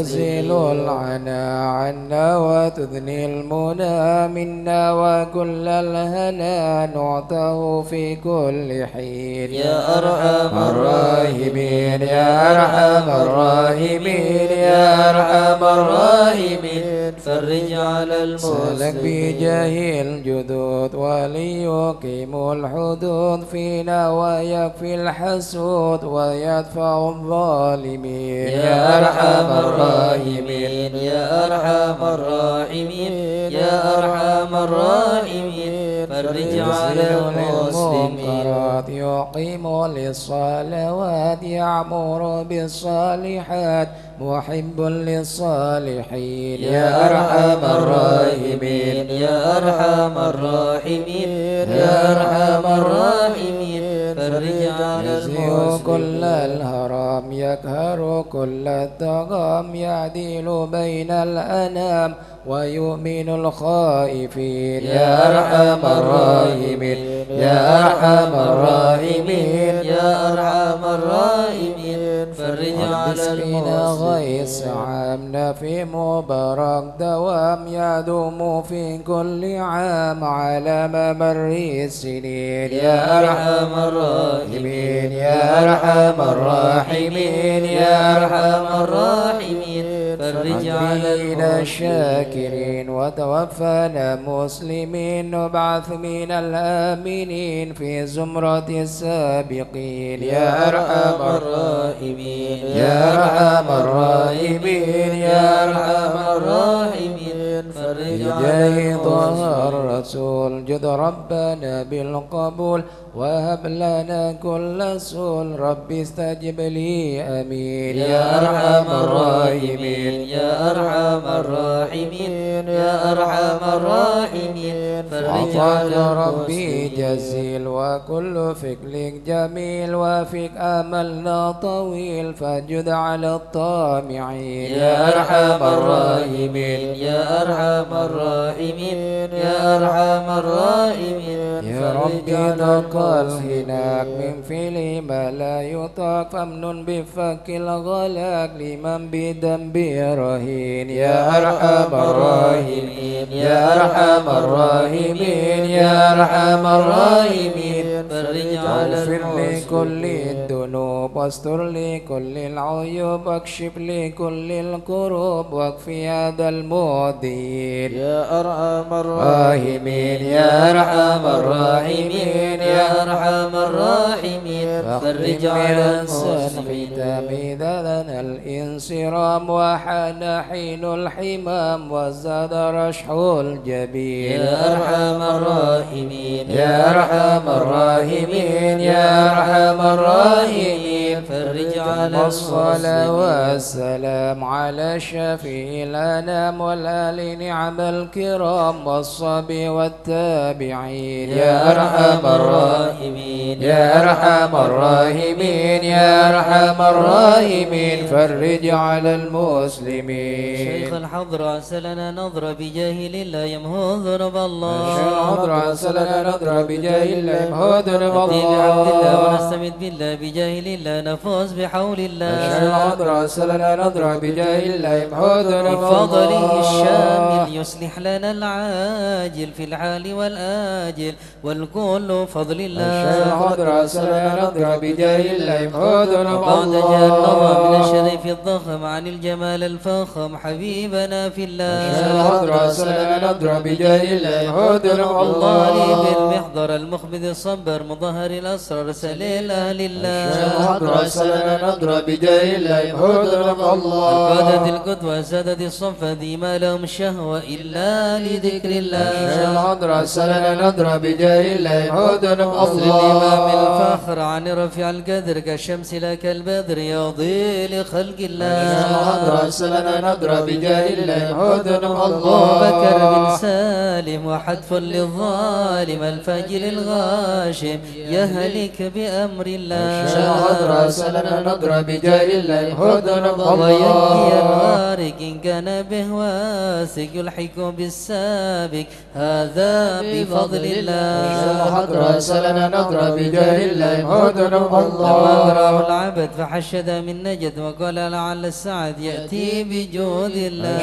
تزيل المسلمين العنا عنا وتثني المنى منا وكل الهنا نعطه في كل حين يا أرحم الراحمين يا أرحم الراحمين يا أرحم الراحمين فرج على سلك المسلمين بجاه الجدود وليقيم الحدود فينا ويكفي الحسود ويدفع الظالمين يا أرحم الراحمين يا أرحم الراحمين يا أرحم الراحمين فرج على المسلمين يقيم للصلوات يعمر بالصالحات محب للصالحين يا أرحم الراحمين يا أرحم الراحمين يا أرحم الراحمين فرج على يزيء كل المسلمين الهرام يقهر كل الطغام يعدل بين الأنام ويؤمن الخائفين يا أرحم الراحمين يا أرحم الراحمين يا أرحم الراحمين فرج على بسمنا غيث المسلمين عامنا في مبارك دوام يدوم في كل عام على ممر السنين يا أرحم الراحمين يا أرحم الراحمين يا أرحم الراحمين فرج على فينا المسلمين الشاكرين وتوفنا مسلمين وابعث من الآمنين في زمرة السابقين يا أرحم الراحمين يا أرحم الراحمين يا أرحم الراحمين فرج على بجاه طه المسلمين الرسول جد ربنا بالقبول وهب لنا كل سول ربي استجب لي أمين يا أرحم الراحمين يا أرحم الراحمين يا أرحم الراحمين فرج عطاك على ربي المسلمين جزيل وكل فكرك جميل وفيك أملنا طويل فجد على الطامعين يا أرحم الراحمين يا أرحم الراحمين يا أرحم الراحمين يا ربي تقل هناك من فعل ما لا يطاق فامنن بفك الغلاك لمن بذنبه رهين يا أرحم الراحمين يا أرحم الراحمين يا أرحم الراحمين فرج على اغفر لكل المسلمين الذنوب واستر لكل العيوب واكشف لكل الكروب واكفي هذا المؤذين يا أرحم الراحمين يا أرحم الراحمين يا أرحم الراحمين فرج على المسلمين ختام إذا لنا الانصرام وحان حين الحمام وزاد رشح الجبين يا أرحم الراحمين يا أرحم الراحمين يا أرحم الراحمين فرج على والصلاة المسلمين والسلام على شفيع الأنام والآل نعم الكرام والصبي والتابعين يا أرحم الراحمين يا أرحم الراحمين يا أرحم الراحمين فرج على المسلمين شيخ الحضرة سلنا نظرة بجاه لله يمهو ذنوب الله شيخ الحضرة سلنا نظرة بجاه الله يمهو ذنوب نأتي بعبد الله الله ونستمد بالله بجاه لله نفوز بحول شيخ الله الحضرة سلنا نظرة بجاه الله يمهو ذنوب بفضله الله الشامل يصلح لنا العاجل في الحال والآجل والكل فضل شيخ الله الحضرة سلنا نظرة بجاه الله يمهو ذنوب بعد جاء النظر من الله الشريف الضخم عن الجمال الفخم حبيبنا في شيخ الله الحضرة سلنا نظرة بجاه الله يمهو ذنوب الله لي الله بالمحضر المخبذ الصبر مظهر الأسرار سليل أهل شيخ الله الحضرة سلنا نظرة بجاه الله يمهو ذنوب الله القادة القدوة سادة الصفة ذي ما لهم شهوة إلا لذكر شيخ الله الحضرة سلنا نظرة بجاه الله يمهو ذنوب أصل الإمام الله الفخر عن رفيع القدر كالشمس لك البدر يضي لخلق شيخ الله الحضرة سلنا نظرة بجاه الله يمهو ذنوب أبو بكر بن الله سالم وحتف للظالم الفاجر الغاشم يهلك بأمر شيخ الله الحضرة أرسلنا نضرب بجاه الله حدنا وينجي الغارق إن كان به واسق يلحق بالسابق هذا بفضل الله أرسلنا نضرب بجاه الله حدنا لما أغراه العبد فحشد من نجد وقال لعل السعد يأتي بجود الله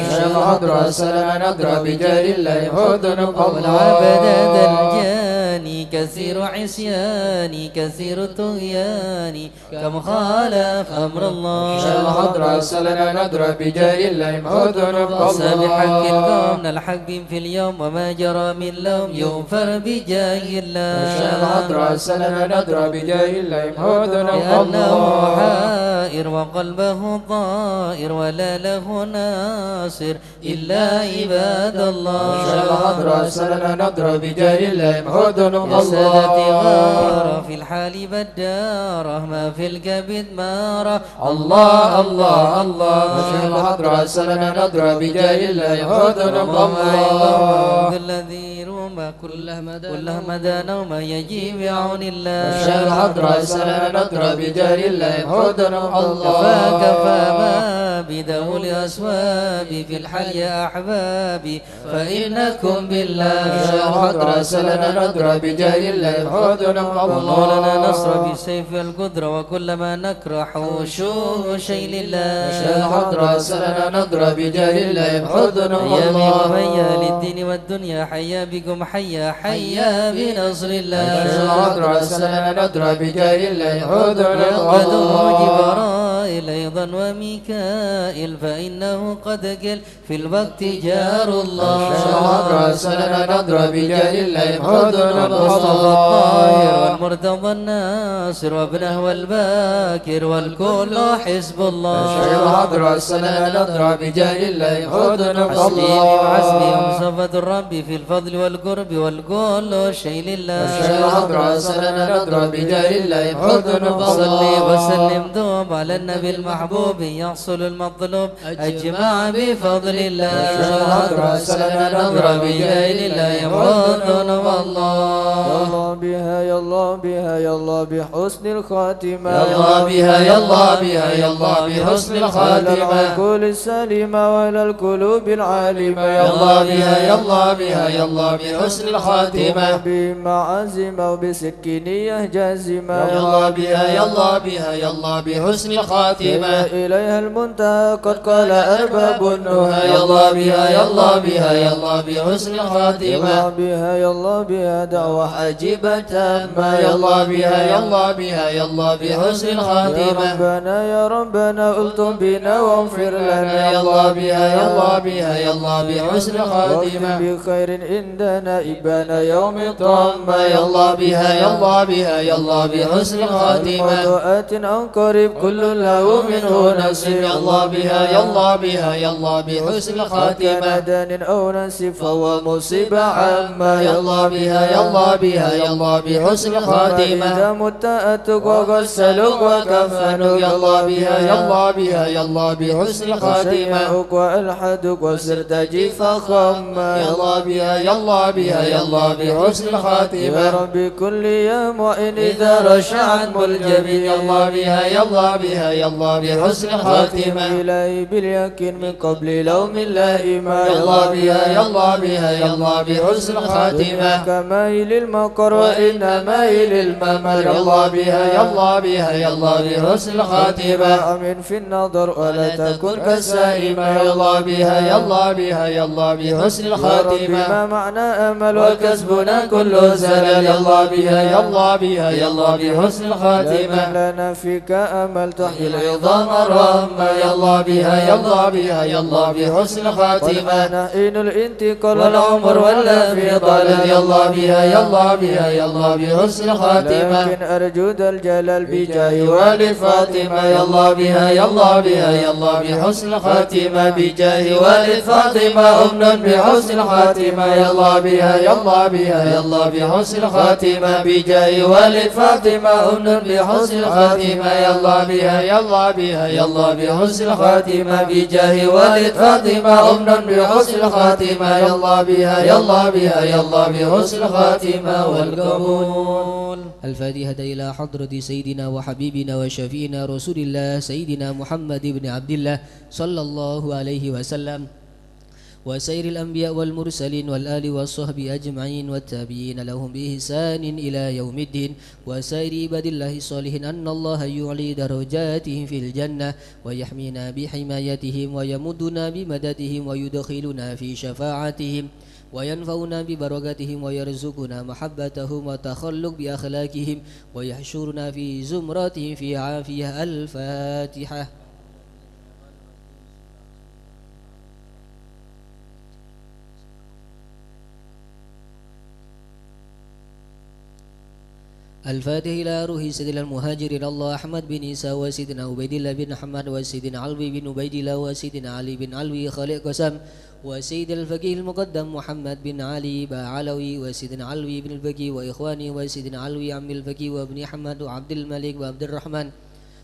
أرسلنا نضرب بجاه الله حدنا والعبد ذا الجاني كثير عصياني كثير طغياني كم خالف أمر الله أرسلنا نضرب بجاه الله حدنا سابحا القوم نلحق في اليوم وما جرى من لوم يغفر بجاه الله أرسلنا نضرب بجاه الله حدنا لأنه حائر وقلبه طائر ولا له ناصر إلا عباد الله أرسلنا نضرب بجاه الله حدنا يسالتي غارة في الحال بدارة ما في الكبد مارة الله الله الله أرسلنا نضرب بجاه الله حدنا الله الذي روما كله مدى نوما يجيب بعون الله أرسلنا نضرب بجاه الله حدنا الله كفى ما بدو الأسواب في الحل يا أحبابي فإنكم بالله أرسلنا نضرب بجاه الله حدنا ومولانا نصر بالسيف والقدرة وكل ما نكره وشوه شيء لله أرسلنا نضرب بجاه الله حدنا حيا بكم الله حيا للدين والدنيا حيا بكم حيا حيا بنصر الله أرسلنا نضرب بجاه الله حدنا يقدم الله جبرائيل أيضا وميكائيل فإنه قد قل في الوقت جار الله أرسلنا نضرب بجاه الله حدنا المصطفى الطاهر الله والمرتضى الناصر وابنه والباكر والكل حزب الله أرسلنا نضرب بجاه الله حدنا حسبي الله وحسبي صفة الرب في الفضل والقرب والكل شيء لله أرسلنا نضرب بجاه الله حدنا صلي الله وسلم دوم على النبي المحبوب يحصل المطلوب أجمع بفضل الله أرسلنا نضرب بجاه الله يموتنا والله يا الله بها يا الله بها يا الله بحسن الخاتمة يا الله بها يا الله بها يا الله بحسن على الخاتمة العقول السليمة وعلى القلوب العالمة يا الله بها يا الله بها يا الله بحسن الخاتمة بمعازمة وبصدق نية جازمة يا الله بها يا الله بها يا الله بحسن الخاتمة إليها المنتهى قد قال أرباب النهى يا الله بها يا الله بها يا الله بحسن يا الخاتمة الله بها يا الله بها دعوة عجيبة تامة يا الله بها يا الله بها يا الله بحسن يا الخاتمة ربنا يا ربنا ألطم بنا واغفر لنا يا الله بها يا الله بها يا الله بحسن واكتب الخاتمة بخير عندنا إبان يوم الطامة يا الله بها يا الله بها يا الله بحسن الخاتمة موضوعات عن قريب كل له منه نصيب يا الله بها يا الله بها يا الله بحسن الخاتمة كان دان أو نسيب فهو مصيبة عامة يا الله بها يا الله بها يا الله بحسن الخاتمة إذا مت أتك وغسلك وكفنك يا الله بها يا الله بها يا الله بحسن الخاتمة وشيعك وألحدك وسرت جيف خما يا الله بها يا الله بها يا الله بحسن يا الخاتمة ربي كل يوم وإن إذا إذا رشعت رشعت ملجبي يا الله بها يا الله بها يا الله بحسن الخاتمة إلهي باليقين من قبل لوم اللائمة يا الله بها يا الله بها يا الله بحسن الخاتمة كمايل المقر وإنما إلى الممر يا الله بها يا الله بها يا الله بحسن الخاتمة آمن في النظر ولا تكن كالسائمة يا الله بها يا الله بها يا الله بحسن يا ربي الخاتمة ما معنى أمل وكسبنا كل زلل يا الله بها يا الله بها يا الله بحسن الخاتمة لنا فيك أمل تحيي العظام العظام الرحمة يا الله بها يا الله بها يا الله بحسن الخاتمة والآن حين الانتقال والعمر ولا في ضلال يا الله بها يا الله بها يا الله بحسن الخاتمة لكن أرجو ذا الجلال بجاه والد فاطمة يا الله بها يا الله بها يا الله بحسن الخاتمة بجاه والد فاطمة أمن بحسن الخاتمة يا الله بها يا الله بها يا الله بحسن الخاتمة بجاه والد فاطمة أمن بحسن الخاتمة يا الله بها يا الله بها يا الله بحسن بحسن الخاتمة بجاه والد فاطمة أمنا بحسن الخاتمة يا الله بها يا الله بها يا الله بحسن الخاتمة والقبول. الفاتحة إلى حضرة سيدنا وحبيبنا وشفينا رسول الله سيدنا محمد بن عبد الله صلى الله عليه وسلم وسير الأنبياء والمرسلين والآل والصحب أجمعين والتابعين لهم بإحسان إلى يوم الدين وسائر عباد الله الصالحين أن الله يعلي درجاتهم في الجنة ويحمينا بحمايتهم ويمدنا بمددهم ويدخلنا في شفاعتهم وينفعنا ببركاتهم ويرزقنا محبتهم وتخلق بأخلاقهم ويحشرنا في زمرتهم في عافية. الفاتحة. الفاتح إلى روح سيدنا المهاجرين الله أحمد بن عيسى وسيدنا عبيد الله بن محمد وسيدنا علوي بن عبيد الله وسيدنا علي بن علوي خالق قسم وسيدنا الفقيه المقدم محمد بن علي بعلوي وسيدنا علوي بن الفقيه وإخواني وسيدنا علوي عم الفقيه وابن أحمد وعبد الملك وعبد الرحمن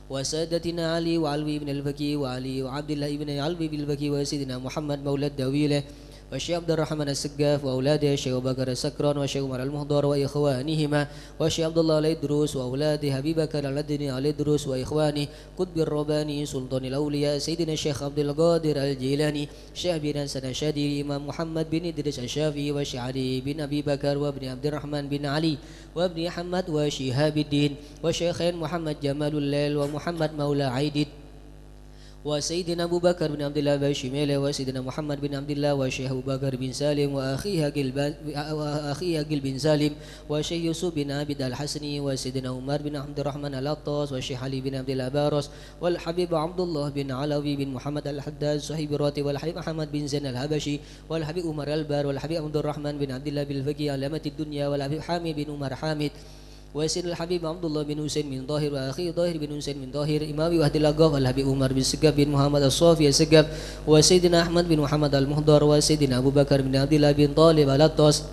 وسادتنا علي وعلوي بن الفقيه وعلي وعبد الله بن علوي بن الفقيه وسيدنا محمد مولى الدويلة والشيخ عبد الرحمن السقاف وأولاده الشيخ أبو بكر السكران والشيخ عمر المهضر وإخوانهما والشيخ عبد الله الإدروس وأولاده أبي بكر الأدني الإدروس وإخوانه قطب الرباني سلطان الأولياء سيدنا الشيخ عبد القادر الجيلاني الشيخ بن حسن الشادري إمام محمد بن إدريس الشافعي والشيخ علي بن أبي بكر وابن عبد الرحمن بن علي وابن أحمد وشهاب الدين والشيخين محمد جمال الليل ومحمد مولى عيدد وسيدنا أبو بكر بن عبد الله باشميله وسيدنا محمد بن عبد الله والشيخ أبو بكر بن سالم وأخيه أقل بن سالم والشيخ يوسف بن عبد الحسني وسيدنا عمر بن عبد الرحمن العطاس والشيخ علي بن عبد الله بارس والحبيب عبد الله بن علوي بن محمد الحداد صاحب الراتب والحبيب أحمد بن زين الهبشي والحبيب عمر البار والحبيب عبد الرحمن بن عبد الله بن الفقيه علامة الدنيا والحبيب حامد بن عمر حامد وسيدنا الحبيب عبد الله بن حسين بن ظاهر وأخيه ظاهر بن حسين بن ظاهر إمامي وحد الأقاف الحبيب عمر بن سقاف بن محمد الصافي السقاف وسيدنا أحمد بن محمد المهضر وسيدنا أبو بكر بن عبد الله بن طالب الأطاس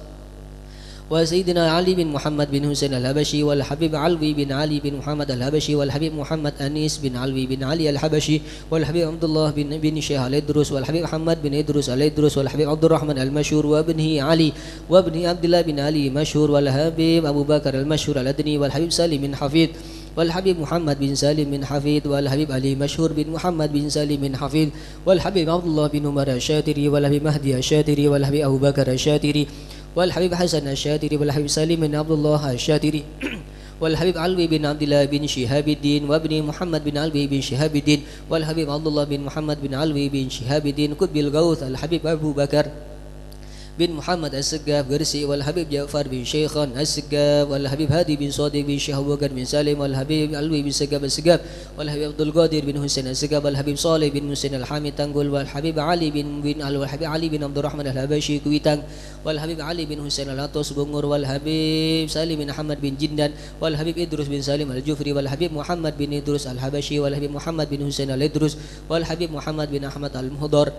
وسيدنا علي بن محمد بن حسين الهبشي والحبيب علوي بن علي بن محمد الهبشي والحبيب محمد أنيس بن علوي بن علي الحبشي والحبيب عبد الله بن شيخ الإدروس والحبيب محمد بن إدروس الإدروس والحبيب عبد الرحمن المشهور وابنه علي وابنه عبد الله بن علي مشهور والحبيب أبو بكر المشهور الأدني والحبيب سالم بن حفيظ والحبيب محمد بن سالم بن حفيظ والحبيب علي مشهور بن محمد بن سالم بن حفيظ والحبيب عبد الله بن عمر الشاتري والحبيب مهدي الشاتري والحبيب أبو بكر الشاتري والحبيب حسن الشاتري والحبيب سالم بن عبد الله الشاتري والحبيب علوي بن عبد الله بن شهاب الدين وابن محمد بن علوي بن شهاب الدين والحبيب عبد الله بن محمد بن علوي بن شهاب الدين قطب الغوث الحبيب أبو بكر بن محمد السقاف قرسي والحبيب جعفر بن شيخان السقاف والحبيب هادي بن صادق بن شيخ أبو بكر بن سالم والحبيب علوي بن سقاف السقاف والحبيب عبد القادر بن حسين السقاف والحبيب صالح بن حسين الحامد تنقل والحبيب علي والحبيب علي بن عبد الرحمن الهبشي كويتان والحبيب علي بن حسين العطوس بنغور والحبيب سالم بن أحمد بن جندان والحبيب إدروس بن سالم الجفري والحبيب محمد بن إدروس الحبشي والحبيب محمد بن حسين الإدروس والحبيب محمد بن أحمد المهضر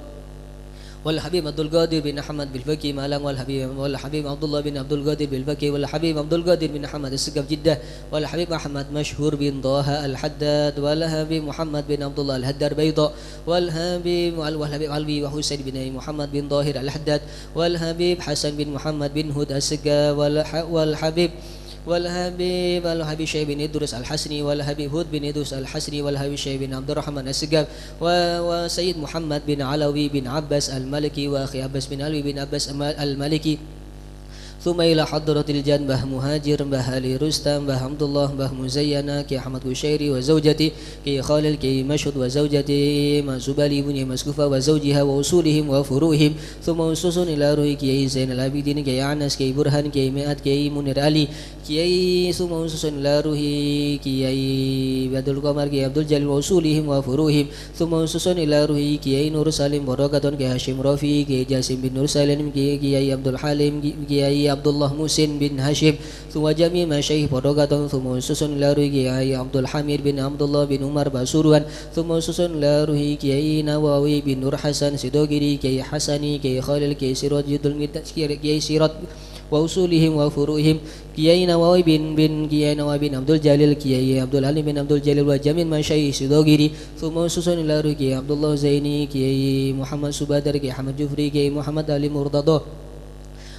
والحبيب عبد القادر بن أحمد بالفكي مالام والحبيب عبد الله بن عبد القادر بالفكي والحبيب عبد القادر بن أحمد السقف جدة والحبيب أحمد مشهور بن طه الحداد والحبيب محمد بن عبد الله الهدار بيضاء والحبيب علوي وحسين بن محمد بن ظاهر الحداد والحبيب حسن بن محمد بن هود السقف والحبيب شيخ بن إدريس الحسني والحبيب هود بن إدريس الحسني والحبيب شيخ بن عبد الرحمن السقاف وسيد محمد بن علوي بن عباس الملكي وأخي عباس بن علوي بن عباس الملكي ثم إلى حضرة الجن به مهاجر به علي رستم به حمد الله به مزينة كي أحمد بشيري وزوجتي كي خالد كي مشهد وزوجتي منسوبة بني مسكوفة وزوجها وأصولهم وفروعهم ثم أنصص إلى روح كي زين العابدين كي أنس كي برهان كي مئات كي منير علي كي ثم أنصص إلى روح كي بدر القمر كي عبد الجليل وأصولهم وفروعهم ثم أنصص إلى روح كي نور سالم بركة كي هاشم رافي كي جاسم بن نور سالم كي عبد الحليم كي عبد الله موسين بن هاشم ثم جميع مشايخ بركة ثم أنصص إلى روح كي عبد الحميد بن عبد الله بن عمر بسروان ثم أنصص إلى روح كي نواوي بن نور حسن سدوغري كي حسني كي خالد كي سيرات جد المدة كي سيرات وأصولهم وفروعهم Kiai Nawawi bin Kiai Nawawi bin Abdul Jalil Kiai Abdul Alim bin Abdul Jalil wa Jamil Masyayikh Sidogiri Thumma susun ila Kiai Abdullah Zaini Kiai Muhammad Subadar Kiai Ahmad Jufri Kiai Muhammad Ali Murtada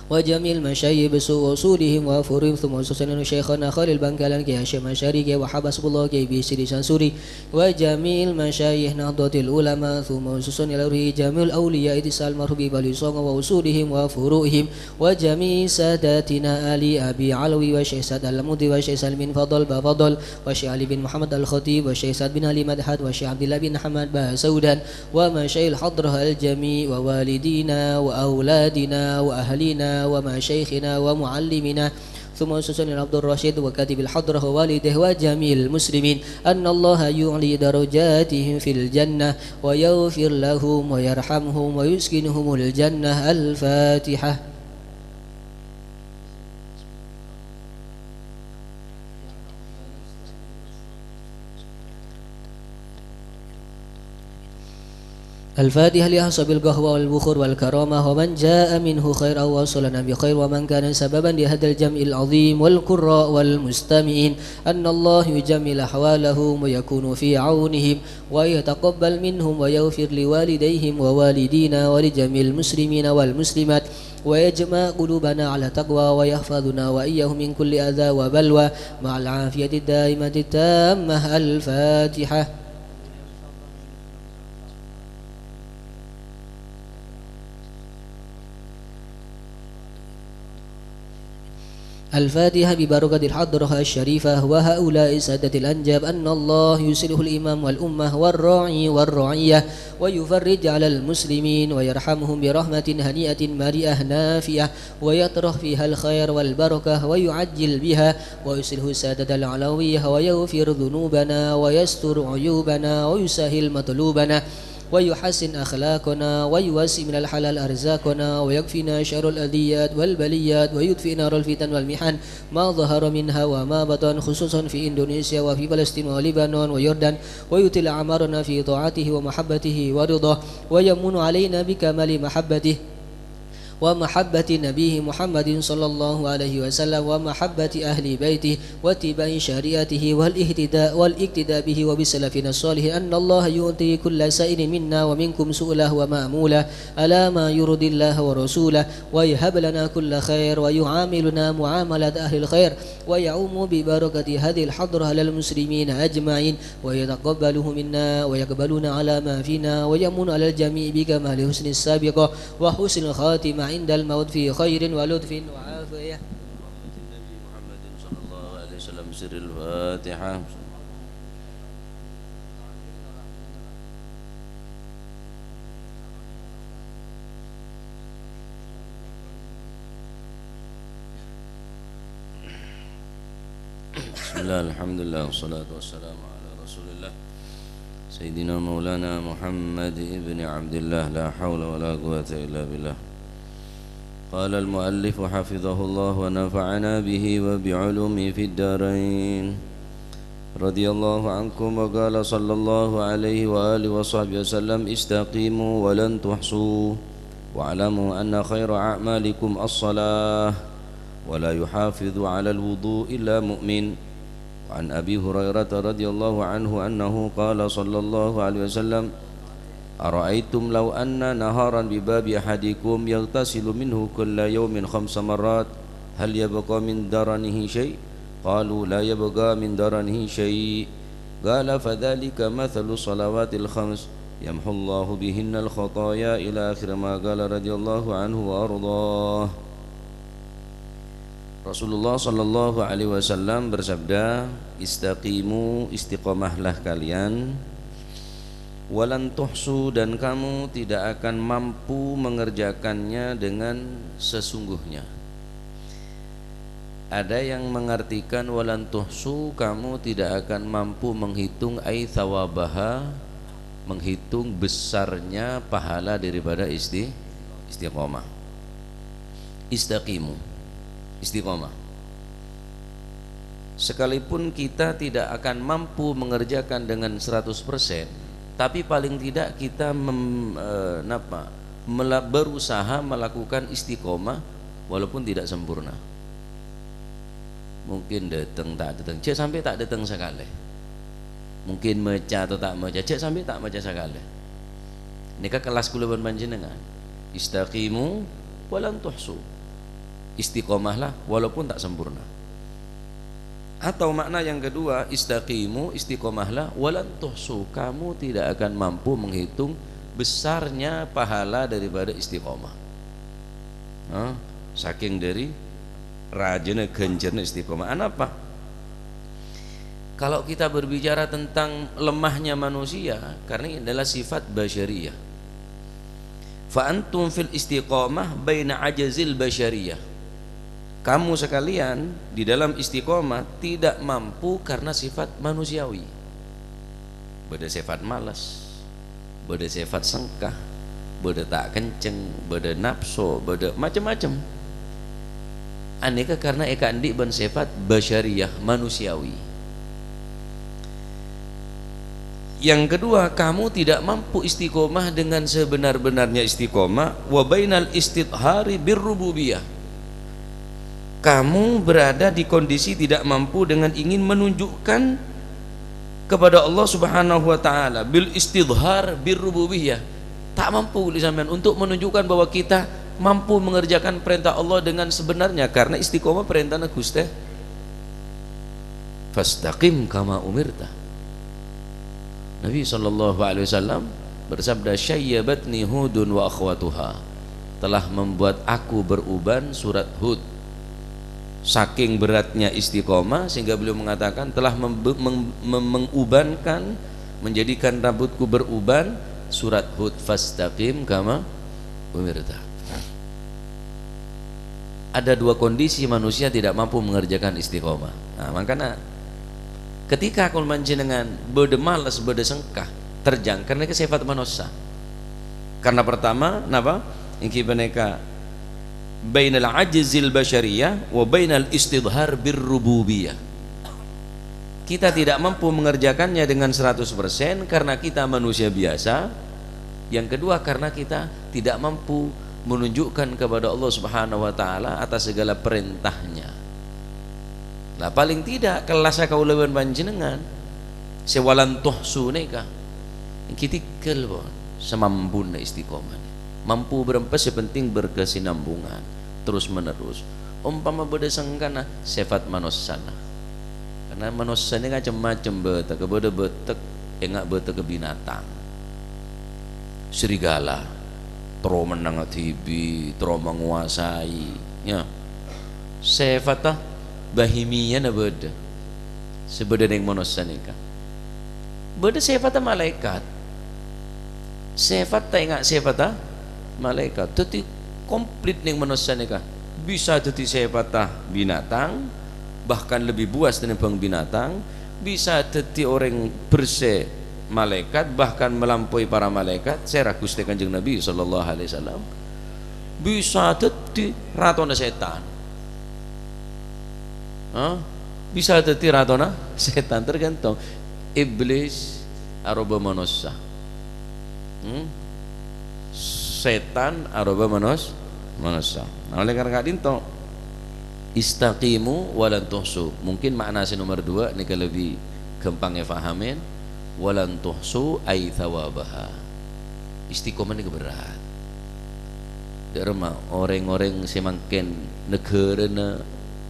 وجميع المشايخ بأصولهم وفروعهم ثم خصوصا شيخنا خالد البنكالان كي هاشم الشاري كي وحبس الله كي بيسري سانسوري وجميع المشايخ نهضة العلماء ثم خصوصا إلى جميع الأولياء اتصال مرحبي باليسوع وأصولهم وفروعهم وجميع ساداتنا آل أبي علوي والشيخ سعد المودي والشيخ سلمين فضل بفضل والشيخ علي بن محمد الخطيب والشيخ سعد بن علي مدحت والشيخ عبد الله بن حمد باسودان ومشايخ الحضرة الجميع ووالدينا وأولادنا وأهلنا ومشايخنا ومعلمنا ثم خصوصا عبد الرشيد وكاتب الحضرة ووالده وجميع المسلمين أن الله يعلي درجاتهم في الجنة ويغفر لهم ويرحمهم ويسكنهم الجنة. الفاتحة. الفاتحة لأصحاب القهوة والبخور والكرامة ومن جاء منه خير أو وصلنا بخير ومن كان سببا لهذا الجمع العظيم والقراء والمستمعين أن الله يجمل أحوالهم ويكون في عونهم ويتقبل منهم ويغفر لوالديهم ووالدينا ولجميع المسلمين والمسلمات ويجمع قلوبنا على تقوى ويحفظنا وإياهم من كل أذى وبلوى مع العافية الدائمة التامة. الفاتحة. الفاتحة ببركة الحضرة الشريفة وهؤلاء السادة الأنجاب أن الله يصلح الإمام والأمة والراعي والرعية ويفرج على المسلمين ويرحمهم برحمة هنيئة مريئة نافئة ويطرح فيها الخير والبركة ويعجل بها ويصلح السادة العلوية ويغفر ذنوبنا ويستر عيوبنا ويسهل مطلوبنا ويحسن أخلاقنا ويوسع من الحلال أرزاقنا ويكفينا شر الأذيات والبليات ويدفئ نار الفتن والمحن ما ظهر منها وما بطن خصوصا في إندونيسيا وفي فلسطين ولبنان ويردن ويطيل أعمارنا في طاعته ومحبته ورضاه ويمن علينا بكمال محبته ومحبة نبيه محمد صلى الله عليه وسلم ومحبة أهل بيته واتباع شريعته والاقتداء به وبسلفنا الصالح أن الله يؤتي كل سائل منا ومنكم سؤله ومأموله ألا ما يرضي الله ورسوله ويهب لنا كل خير ويعاملنا معاملة أهل الخير ويعوم ببركة هذه الحضرة على المسلمين أجمعين ويتقبله منا ويقبلنا على ما فينا ويمن على الجميع بكمال حسن السابقة وحسن الخاتمة عند الموت في خير ولطف وعافية. النبي محمد صلى الله عليه وسلم سر الفاتحة. بسم الله الحمد لله والصلاة والسلام على رسول الله سيدنا مولانا محمد ابن عبد الله لا حول ولا قوة إلا بالله. قال المؤلف حفظه الله ونفعنا به وبعلومه في الدارين رضي الله عنكم. وقال صلى الله عليه وآله وصحبه وسلم استقيموا ولن تحصوا واعلموا أن خير أعمالكم الصلاة ولا يحافظ على الوضوء إلا مؤمن. وعن أبي هريرة رضي الله عنه أنه قال صلى الله عليه وسلم أرأيتم لو أن نهارا بباب أحدكم يغتسل منه كل يوم 5 مرات هل يبقى من درنه شيء؟ قالوا لا يبقى من درنه شيء. قال فذلك مثل الصلوات الخمس يمحو الله بهن الخطايا إلى آخر ما قال رضي الله عنه وأرضاه. Rasulullah sallallahu alaihi wasallam bersabda, istaqimu, istiqomahlah kalian, walan tuhsu, dan kamu tidak akan mampu mengerjakannya dengan sesungguhnya. Ada yang mengartikan walan tuhsu, kamu tidak akan mampu menghitung ai thawabaha, menghitung besarnya pahala daripada istiqomah. Istaqimu, istiqomah. Sekalipun kita tidak akan mampu mengerjakan dengan 100%, tapi paling tidak kita berusaha melakukan istiqomah walaupun tidak sempurna. Mungkin datang tak datang, cek sampai tak datang sekali. Mungkin meca atau tak meca, cek sampai tak meca sekali. Ini kan kelas kula panjenengan. Istaqimu walan tuhsu. Istiqomahlah walaupun tak sempurna. Atau makna yang kedua, istaqimu, istiqomahlah walan tuhsu. Kamu tidak akan mampu menghitung besarnya pahala daripada istiqomah. Saking dari rajana genjerna istiqomah. Apa? Kalau kita berbicara tentang lemahnya manusia, karena ini adalah sifat basyariyah. Fa antum fil istiqomah baina ajazil basyariyah. Kamu sekalian di dalam istiqomah tidak mampu karena sifat manusiawi. Beda sifat malas, beda sifat sengkah, beda tak kenceng, beda nafsu, beda macam-macam. Aneka karena eka andi ben sifat basyariyah, manusiawi. Yang kedua, kamu tidak mampu istiqomah dengan sebenar-benarnya istiqomah wa bainal istidhari birrububiyah. Kamu berada di kondisi tidak mampu dengan ingin menunjukkan kepada Allah Subhanahu wa taala bil istidhar birrububiyah. Tak mampu sampean untuk menunjukkan bahwa kita mampu mengerjakan perintah Allah dengan sebenarnya, karena istiqomah perintahna Gusti. Fastaqim kama umirta. Nabi SAW bersabda, syayyabatni Hudun wa akhwatuha, telah membuat aku beruban surat Hud. Saking beratnya istiqomah sehingga beliau mengatakan telah mengubankan, menjadikan rambutku beruban surat Hud. Fastaqim kama umirta. Ada dua kondisi manusia tidak mampu mengerjakan istiqomah. Nah, makanya ketika aku menjenengan bede malas, bede sengkah, terjang karena kesifat manusia. Karena pertama, napa? Ingki beneka bainal ajzil basyariyah wa bainal istidhar birrububiyah. Kita tidak mampu mengerjakannya dengan 100% karena kita manusia biasa. Yang kedua, karena kita tidak mampu menunjukkan kepada Allah Subhanahu wa taala atas segala perintahnya. Nah, paling tidak kelas kaulawan panjenengan sewalan tuhsu neka kitikel semampuna istiqomah. Mampu berempes penting berkesinambungan terus menerus. Umpama beda sengkana sifat manusia. Karena manusia ini macam-macam beta, kebeda betek enggak beta ke binatang. Serigala tro menang tibi, tro menguasai, ya. Sifatah bahimiyah na beda. Sebeda dengan manusia nika. Beda sifatah malaikat. Sifat tak enggak sifatah malaikat. Tetapi komplit dengan manusia nika. Bisa tetapi sifatah binatang, bahkan lebih buas daripada binatang. Bisa tetapi orang bersih malaikat, bahkan melampaui para malaikat. Saya Gusti Kanjeng Nabi sallallahu alaihi wasallam. Bisa tetapi ratona setan. Bisa tetapi ratona setan, tergantung iblis aroba manusia. Setan aroba manusia. Nah, oleh karena itu istaqimu walan tuhsu. Mungkin makna nomor 2 ini lebih gampang fahamin. Walan tuhsu ay thawabaha. Istiqomah ini berat. Derma orang-orang semakin negara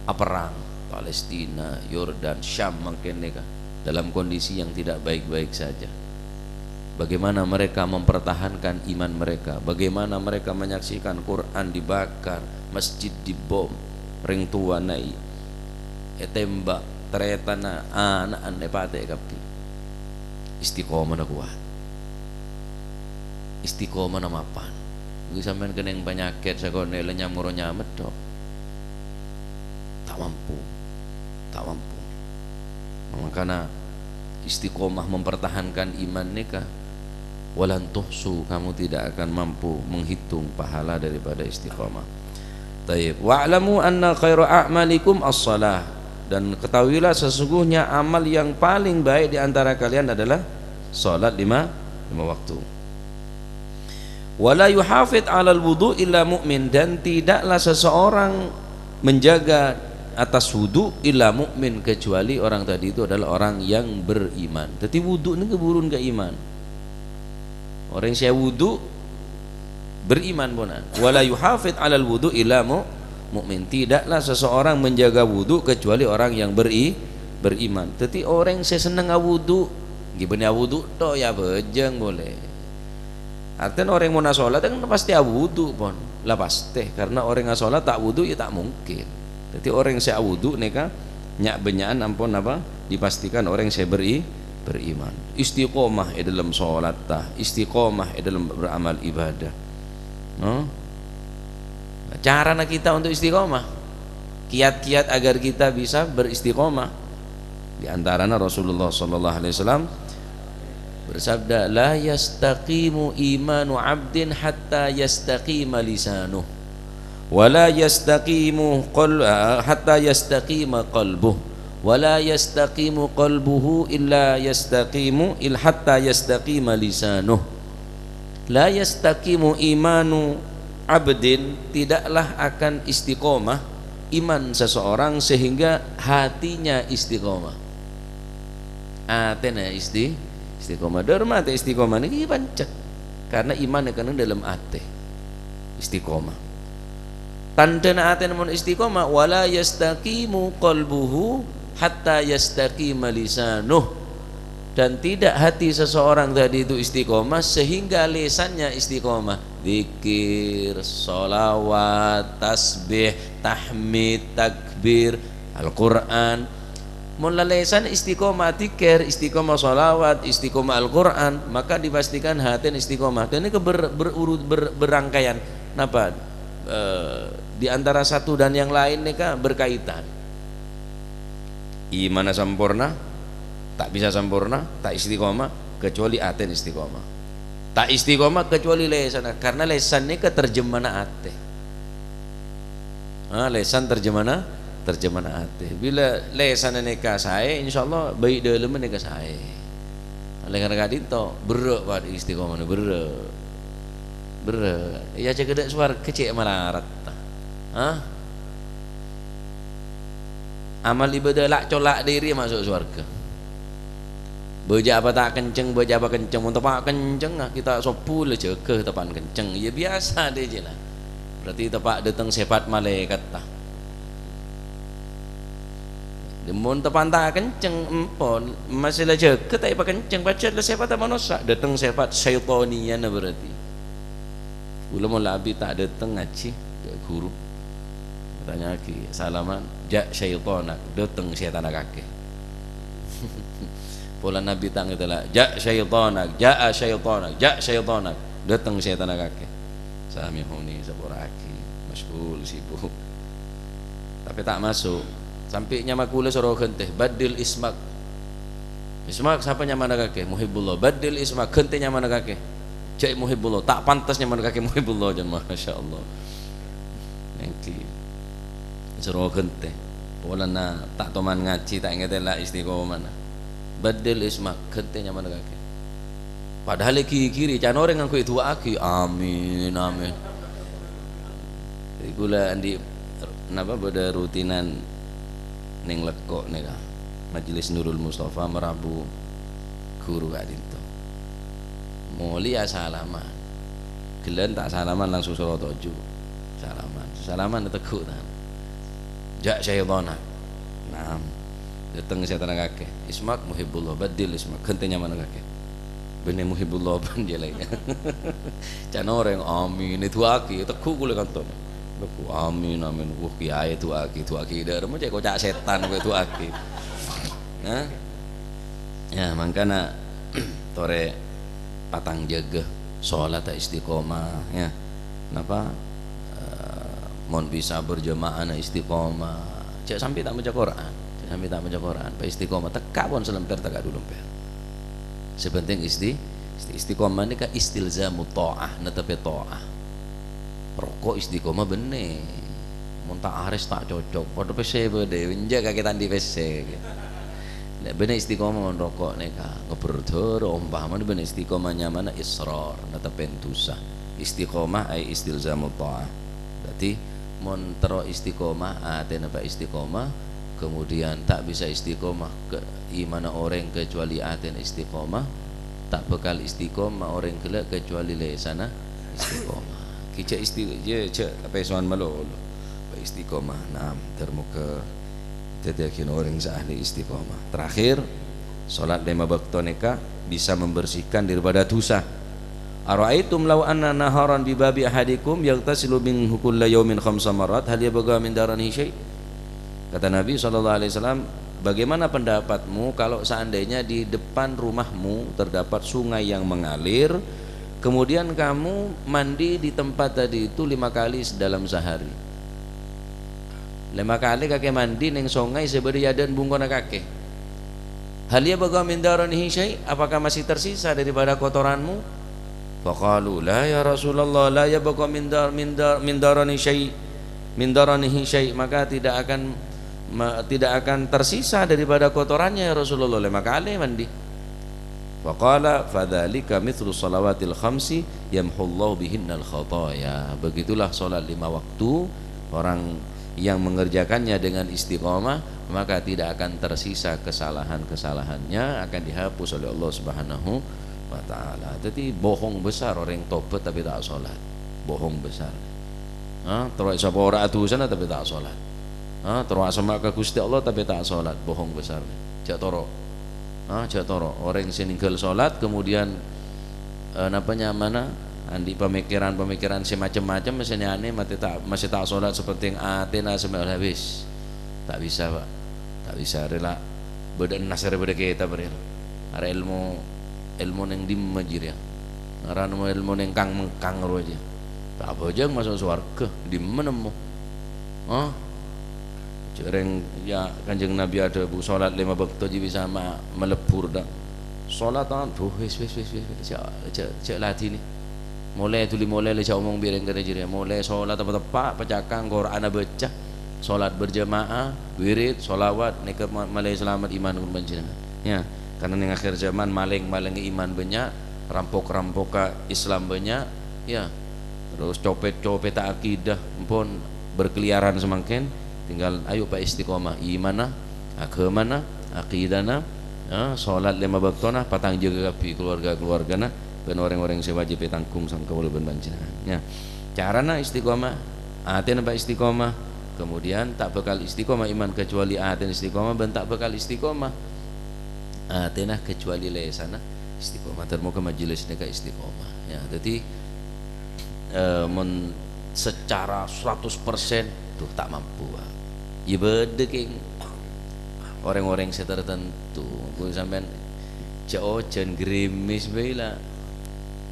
perang Palestina, Yordan, Syam makin neka dalam kondisi yang tidak baik-baik saja. Bagaimana mereka mempertahankan iman mereka, bagaimana mereka menyaksikan Quran dibakar, masjid dibom, ring tua naik, tembak, teretana, anak nepate kapi. Istiqomah na kuat, istiqomah na mapan. Gue sampean keneng penyakit sakone lenyam ngoro nyamet dok, tak mampu. Makanya istiqomah mempertahankan iman nikah. Walan tuhsu, kamu tidak akan mampu menghitung pahala daripada istiqomah. Taib. Wa'lamu anna khairu a'malikum as-salah, dan ketahuilah sesungguhnya amal yang paling baik di antara kalian adalah salat lima waktu. Wala yuhafid 'alal wudu illa mu'min, dan tidaklah seseorang menjaga atas wudu illa mu'min, kecuali orang tadi itu adalah orang yang beriman. Jadi wudu ini keburun ke iman. Orang yang wudu beriman bonan. Wala yuhafid 'alal wudu illa mu'min, tidaklah seseorang menjaga wudu kecuali orang yang beriman. Jadi orang yang seneng wudu, gimana wudu toh ya bejeng boleh. Artinya orang yang mau sholat kan pasti wudu pun lah pasti, karena orang yang sholat tak wudu ya tak mungkin. Jadi orang yang saya wudu neka nyak benyaan ampun apa dipastikan orang yang saya beriman. Istiqomah dalam sholat tah, istiqomah dalam beramal ibadah. No? Cara kita untuk istiqomah, kiat-kiat agar kita bisa beristiqomah. Di antaranya Rasulullah sallallahu alaihi wasallam bersabda, la yastaqimu imanu 'abdin hatta yastaqima lisanuh wa la yastaqimu hatta yastaqima qalbuh wa la yastaqimu qalbuhu illa yastaqimu hatta yastaqima lisanuh. La yastaqimu imanu 'abdin, tidaklah akan istiqomah iman seseorang sehingga hatinya istiqomah. Atena istiqomah derma te istiqomah ini pancet karena iman kan dalam ate istiqomah. Tandana ate namun istiqomah, wala yastaqimu qalbuhu hatta yastaqima lisanuh, dan tidak hati seseorang tadi itu istiqomah sehingga lisannya istiqomah. Zikir, sholawat, tasbih, tahmid, takbir, Al-Quran. Mula lisan istiqomah zikir, istiqomah sholawat, istiqomah Al-Quran, maka dipastikan hati istiqomah. Dan ini berangkaian. Kenapa? Di antara satu dan yang lain ini berkaitan. Iman sempurna tak bisa sempurna, tak istiqomah kecuali hati istiqomah. Tak istiqomah kecuali lesan, karena lesan ini keterjemahan hati. Lesan terjemahan hati. Bila lesan ini kasai, insyaallah baik dalam ini kasai. Oleh karena itu berat pada istiqomah ini berat. Ya cek ada suara kecil melarat. Amal ibadah lak colak diri masuk surga. Baca apa tak kenceng, baca apa kenceng, untuk pak kenceng kita sopul aja ke tepan kenceng, ya biasa deh je lah. Berarti tepak datang sifat malaikat tah. Demun tepan tak kenceng empon masih aja ke tak apa kenceng, baca lah sifat manusia, datang sifat syaitanian berarti. Ulama labi tak datang ngaji, guru. Tanya lagi, salaman, ja syaitanak, datang syaitan kaki. Pola Nabi tang itulah, ja syaitanak, jaa syaitanak, ja syaitanak, datang syaitan kaki. Samihuni saboraki, masyhul sibuk. Tapi tak masuk. Sampai nyamakula suruh kenteh, badil ismak. Ismak siapa nyaman kaki? Muhibbullah. Badil ismak, kenteh nyaman kaki. Cek muhibbullah, tak pantas nyaman kaki muhibbullah jan masyaallah. Nengki. Suruh kenteh. Pola na tak toman ngaji tak ngetela istiqomah mana. Badil ismak, kentenya mana kaki. Padahal kiri jangan orang ngaku itu aki, amin amin. Gula andi napa pada rutinan neng lekok nega Majelis Nurul Mustafa merabu guru kadinto. Mulia salaman, gelan tak salaman langsung suruh toju. Salaman teguh tan. Jak syaitana. Naam. Datang setan kaki. Ismak muhibbullah, badil ismak. Kentenya mana kaki? Bener muhibbullah ban dia lainnya. Jangan orang amin itu aki, teguh kule kanton. Teguh amin amin. Kiai itu aki dah. Macam kocak setan itu aki. Nah, ya makanya tore patang jaga sholat istiqomah ya. Kenapa? Mohon bisa berjamaah istiqomah. Cek sampai tak baca Quran. Sampai tak baca Quran, pak istiqomah tekak pun selemper tekak dulu lemper. Sepenting istiqomah ini kan istilzamu ta'ah, netepe ta'ah. Rokok istiqomah bener. Mun tak ares tak cocok. Padha PC bede, njak kaki tandi PC. Nek bener istiqomah mun rokok neka ngeberdor umpamane bener istiqomahnya mana israr, netepe dosa. Istiqomah ay istilzamut ta'ah. Berarti mun tero istiqomah atene apa istiqomah, kemudian tak bisa istiqomah ke imana orang kecuali aten istiqomah, tak bekal istiqomah orang kelak kecuali lesana istiqomah. Kica apa soan malo istiqomah. Nah, termuka tetakin orang seahli istiqomah. Terakhir, salat 5 waktu nikah bisa membersihkan daripada dosa. Ara'aitum law anna naharan bi babi ahadikum yaghtasilu min kulla yawmin 5 marat hal yabqa min daranihi syai'. Kata Nabi SAW, bagaimana pendapatmu kalau seandainya di depan rumahmu terdapat sungai yang mengalir, kemudian kamu mandi di tempat tadi itu 5 kali dalam sehari. 5 kali kakek mandi neng sungai seberi yadan bungkona kakek. Hal yabqa min daranihi syai', apakah masih tersisa daripada kotoranmu? Faqalu la ya Rasulullah la yabqa min daranihi syai', min daranihi syai', maka tidak akan tersisa daripada kotorannya ya Rasulullah 5 kali mandi. Faqala fadzalika mithlu salawatil khamsi yamhullahu bihinnal khataya. Begitulah salat 5 waktu, orang yang mengerjakannya dengan istiqomah maka tidak akan tersisa kesalahan-kesalahannya, akan dihapus oleh Allah Subhanahu wa taala. Jadi bohong besar orang tobat tapi tak salat. Bohong besar. Terus sapa ora atusan tapi tak salat. Terus sama ke Gusti Allah tapi tak salat, bohong besar. Jak toro. Jak toro. Orang sing ninggal salat kemudian mana andi pemikiran semacam-macam misalnya aneh masih tak sholat seperti yang Athena sembilan habis, tak bisa Pak, tak bisa rela beda nasar beda kita beril ada ilmu neng dimajir ya, arano ilmu neng kang aja tak apa aja masuk surga di mana mau cereng ya kanjeng Nabi ada bu sholat 5 waktu aja bisa melebur dah sholat wis cek latih nih mulai omong biring kerja mulai sholat tepat pecahkan Quran baca sholat berjamaah wirid sholawat nikah malai selamat iman panjenengan ya, karena yang akhir zaman maling iman banyak, rampok Islam banyak ya, terus copet akidah pun berkeliaran semakin. Tinggal ayo Pak istiqomah imana agamana akidana sholat 5 waktu patang jaga kapi keluarga-keluargana ben orang-orang yang wajib tanggung sang kawula ben panjenengan ya. Carana istiqomah aten Pak istiqomah, kemudian tak bakal istiqomah iman kecuali aten istiqomah, ben tak bakal istiqomah atenah kecuali lesana istiqomah. Termuka majelis neka istiqomah ya. Jadi secara 100% tuh tak mampu ya beda king orang-orang tertentu gue sampean jan gerimis bae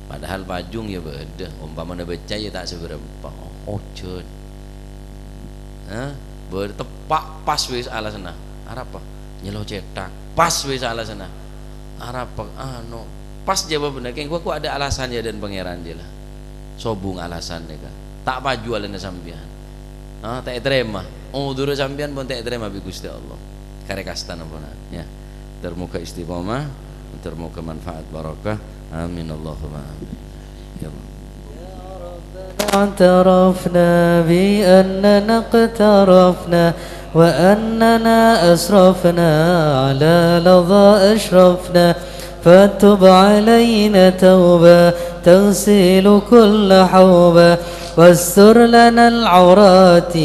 padahal pajung ya beda umpamanya baca ya tak seberapa ojon bertepak pas wis alasana arapa nyelo cetak pas wis alasana arapa pas jawabnya kayak gua ada alasannya dan pangeran dia lah sobung alasannya kan tak paju alana sampean tak terima dulu sampean pun tak terima bi Gusti Allah karekastan ampuna ya. Termuka istiqomah, termuka manfaat barakah. Amin Allahumma amin. Ya Allah. اعترفنا بأننا اقترفنا وأننا أسرفنا على لظى أشرفنا فتب علينا توبة تغسل كل حوبة واستر لنا العورات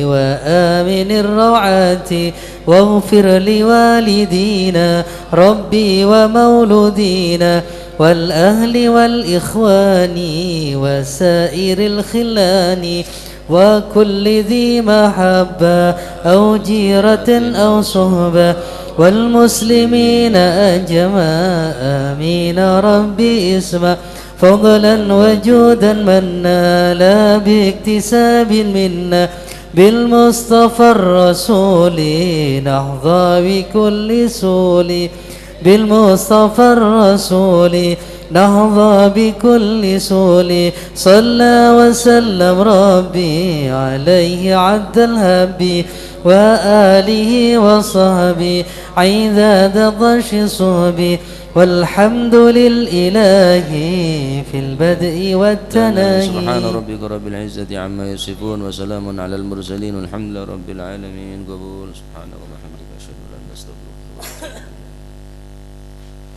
وآمن الروعات واغفر لوالدينا ربي ومولودينا والأهل والإخوان وسائر الخلان وكل ذي محبة أو جيرة أو صحبة والمسلمين أجمع آمين ربي اسمع فضلا وجودا منا لا باكتساب منا بالمصطفى الرسول نحظى بكل سول بالمصطفى الرسول نهضى بكل سول صلى وسلم ربي عليه عد الهب وآله وصحبه عداد ضش صحبي والحمد للإله في البدء والتناهي. سبحان ربك رب العزة عما يصفون وسلام على المرسلين والحمد لله رب العالمين. قبول سبحان الله.